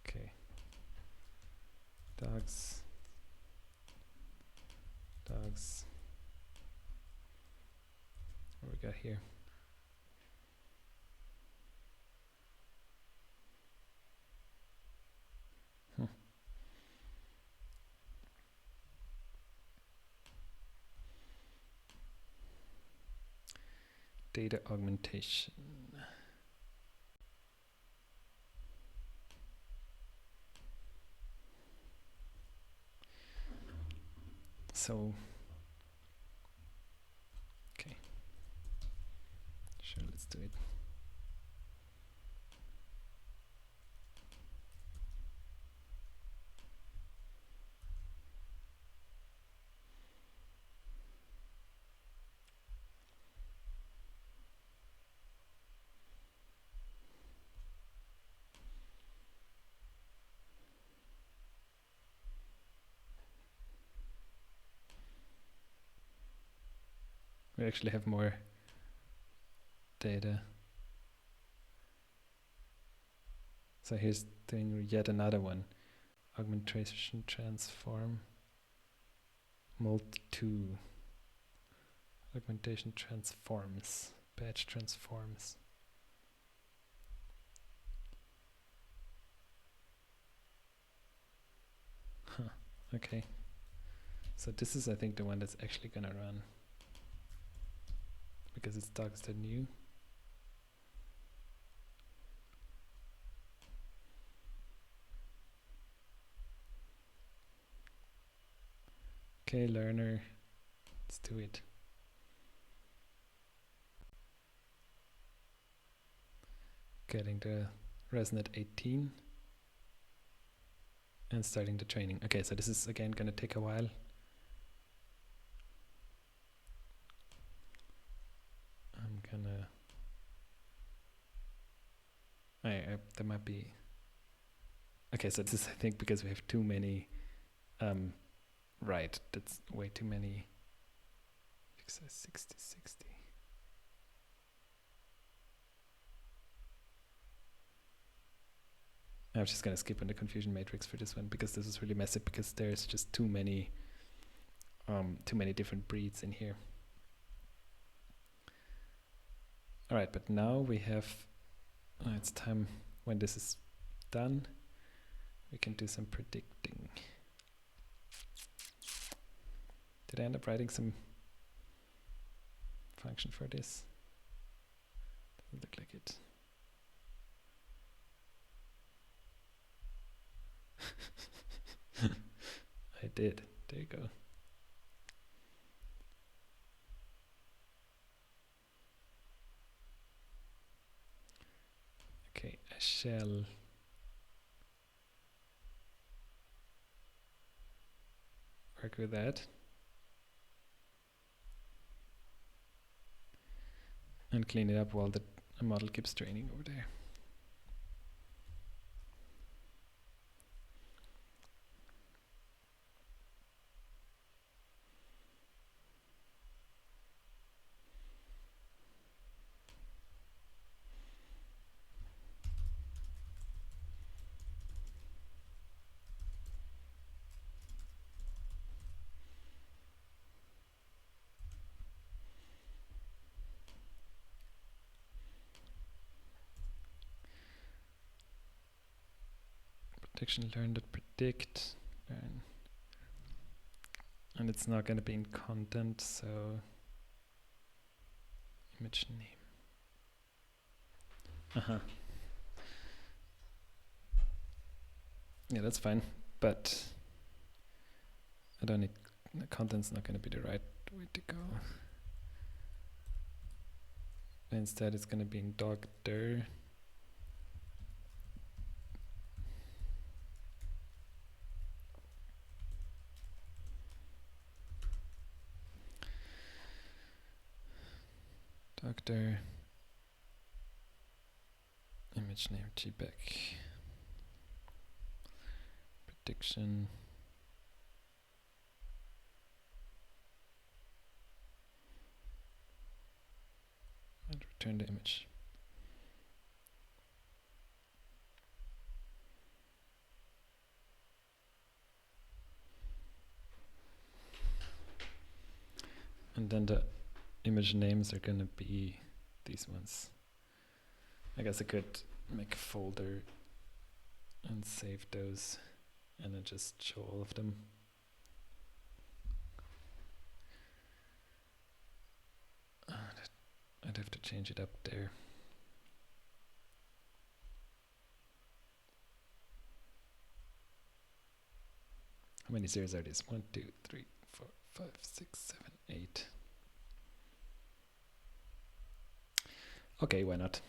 Okay. Dogs. What we got here? Data augmentation. So, okay. Sure, let's do it. We actually have more data. So here's doing yet another one. Augmentation transform. Multi2. Augmentation transforms. Batch transforms. Huh. Okay. So this is, I think, the one that's actually gonna run. Because it's dogs that new. Okay, learner, let's do it. Getting the ResNet 18 and starting the training. Okay, so this is again gonna take a while. I'm gonna there might be okay, so this is I think because we have too many right, that's way too many. Fix 60. I'm just gonna skip on the confusion matrix for this one because this is really messy because there's just too many different breeds in here. All right, but now we have, it's time when this is done, we can do some predicting. Did I end up writing some function for this? Doesn't look like it. I did. There you go. Okay, I shall work with that. And clean it up while the model keeps training over there. Prediction, learn that learn. And it's not going to be in content, so Image name. Yeah, that's fine, but I don't need, the content's not going to be the right way to go. Instead, it's going to be in dog.dir. Dog.dir. Image name GBack. Prediction. And return the image. And then the image names are going to be these ones. I guess I could make a folder and save those and then just show all of them. I'd have to change it up there. How many zeros are these? 1, 2, 3, 4, 5, 6, 7, 8. Okay, why not?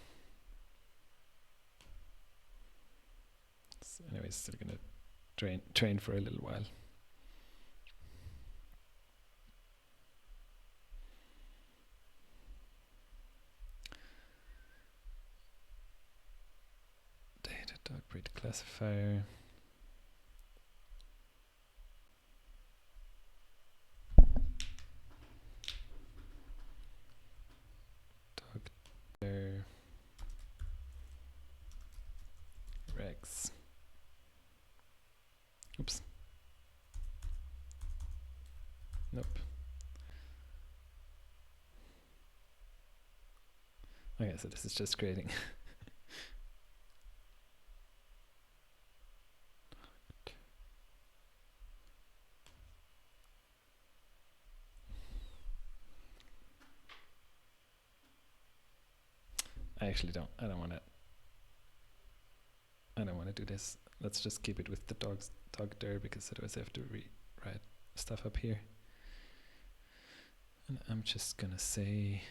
So anyways, still gonna train for a little while. Dog breed classifier. Dog there. Regs. Oops. Nope. Okay, so this is just creating. I don't want to do this. Let's just keep it with the dog there, because otherwise I have to rewrite stuff up here. And I'm just gonna say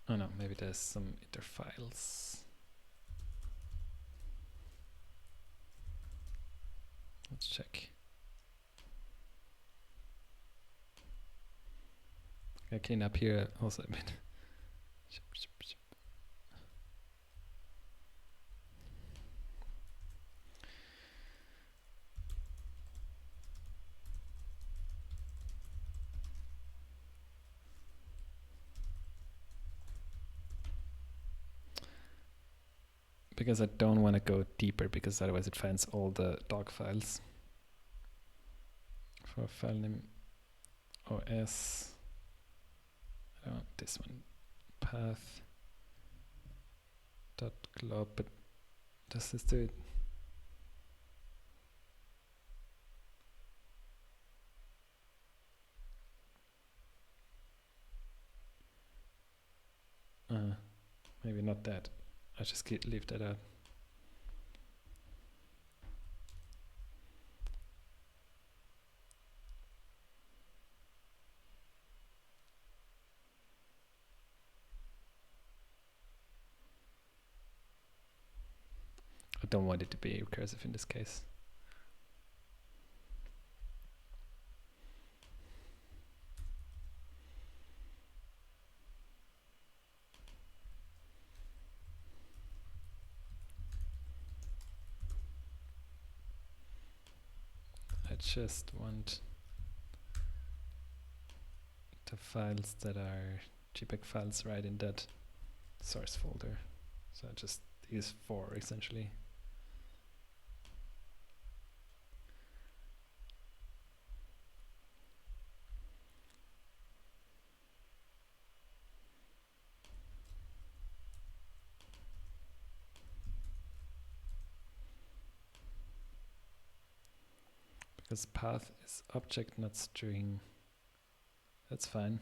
oh no, maybe there's some iter files. Let's check. I clean up here also a bit. Because I don't want to go deeper, because otherwise it finds all the dog files. For file name OS, I don't want this one, path dot glob, but does this do it? Maybe not that. I just leave that out. I don't want it to be recursive in this case. I just want the files that are JPEG files right in that source folder. So just these 4 essentially. Because path is object, not string. That's fine.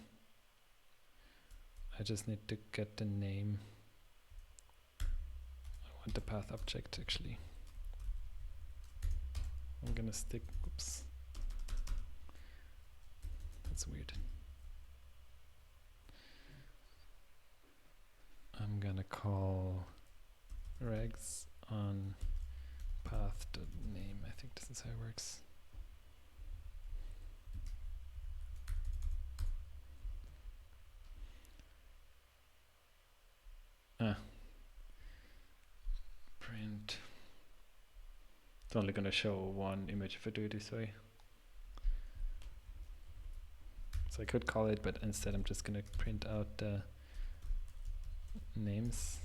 I just need to get the name. I want the path object actually. I'm gonna stick, oops. That's weird. I'm gonna call regs on path.name. I think this is how it works. Print. It's only going to show one image if I do it this way. So I could call it, but instead I'm just going to print out the names.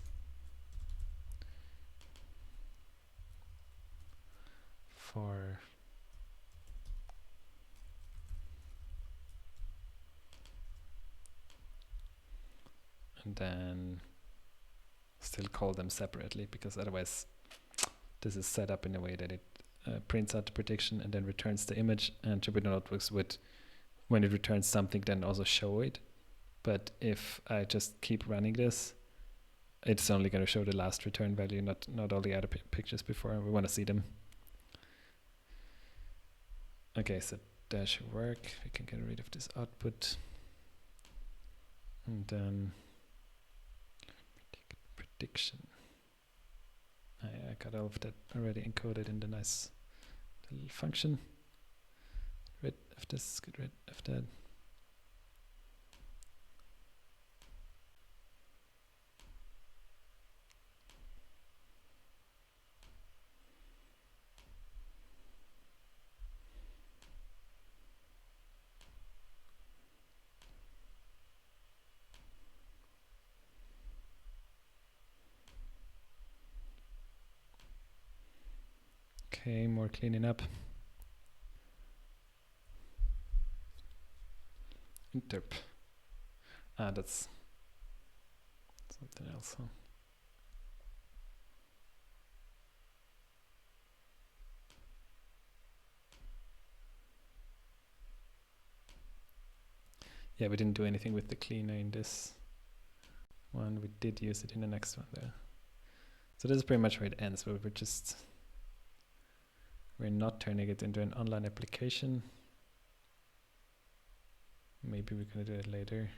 For and then still call them separately, because otherwise this is set up in a way that it prints out the prediction and then returns the image, and Jupyter Notebooks would, when it returns something, then also show it. But if I just keep running this, it's only going to show the last return value, not all the other pictures before, and we want to see them. Okay, so that should work. We can get rid of this output. And then prediction. I got all of that already encoded in the nice little function. Rid of this, get rid of that. Okay, more cleaning up. Interp. That's something else, huh? Yeah, we didn't do anything with the cleaner in this one. We did use it in the next one though. So this is pretty much where it ends, where we're not turning it into an online application. Maybe we're gonna do it later.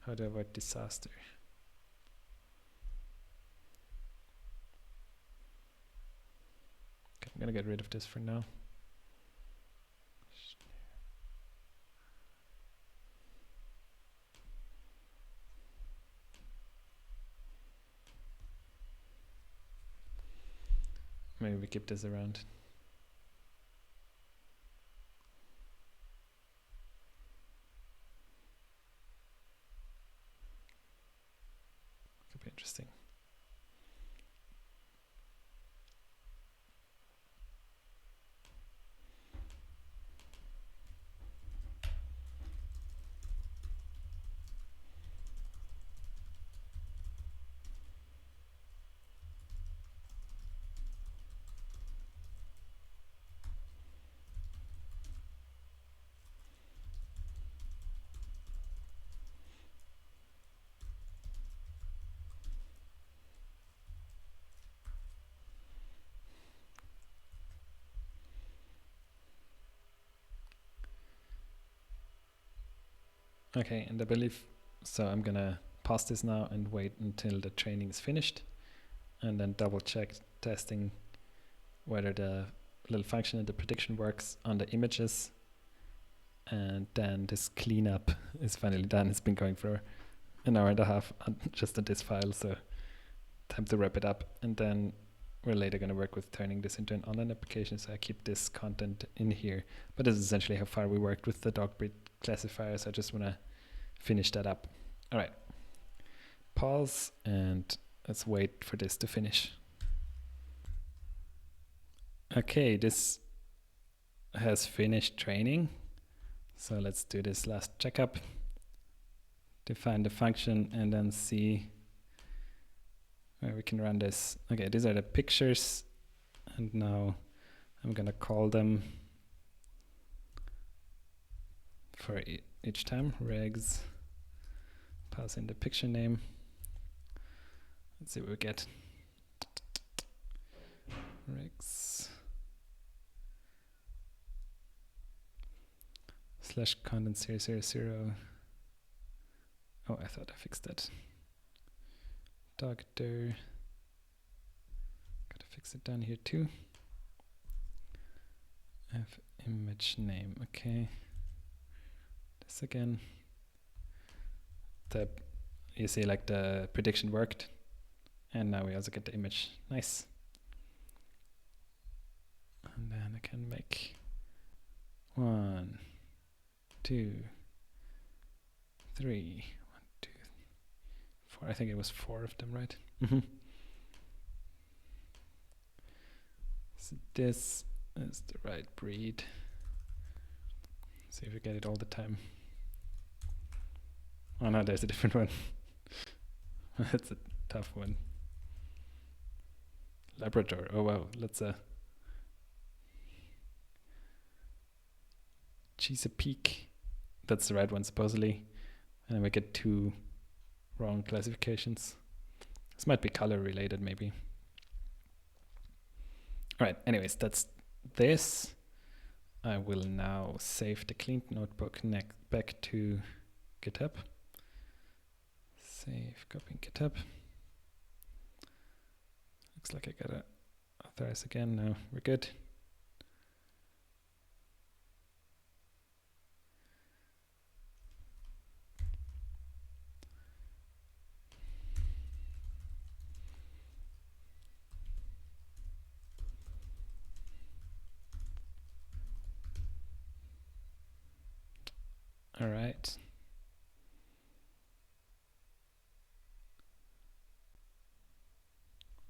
How to avoid disaster. Okay, I'm gonna get rid of this for now. Maybe we keep this around. Could be interesting. Okay, and I believe, so I'm gonna pause this now and wait until the training is finished, and then double check testing whether the little function and the prediction works on the images, and then this cleanup is finally done. It's been going for an hour and a half just on this file, so time to wrap it up, and then we're later going to work with turning this into an online application, so I keep this content in here. But this is essentially how far we worked with the Dog Breed classifiers. I just want to finish that up. All right, pause and let's wait for this to finish. Okay, this has finished training. So let's do this last checkup. Define the function and then see where we can run this. Okay, these are the pictures, and now I'm gonna call them for each time. Regs, pass in the picture name. Let's see what we get. Regs / content 000. Oh, I thought I fixed that. Doctor. Gotta fix it down here too. Have image name. Okay. This again. You see, like, the prediction worked, and now we also get the image. Nice. And then I can make 1, 2, 3, 1, 2, 4. I think it was 4 of them, right? So this is the right breed. See if we get it all the time. Oh no, there's a different one. That's a tough one. Labrador. Oh wow, let's Chesapeake. That's the right one supposedly. And then we get 2 wrong classifications. This might be color related maybe. Alright, anyways, that's this. I will now save the cleaned notebook back to GitHub. Save, copy GitHub. Looks like I gotta authorize again. No, we're good. All right.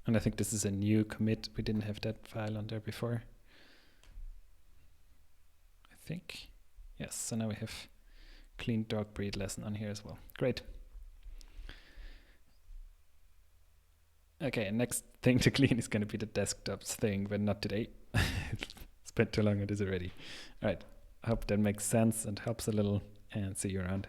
And I think this is a new commit. We didn't have that file on there before. I think. Yes, so now we have clean dog breed lesson on here as well. Great. Okay, next thing to clean is going to be the desktops thing, but not today. Spent too long on this already. All right, I hope that makes sense and helps a little, and see you around.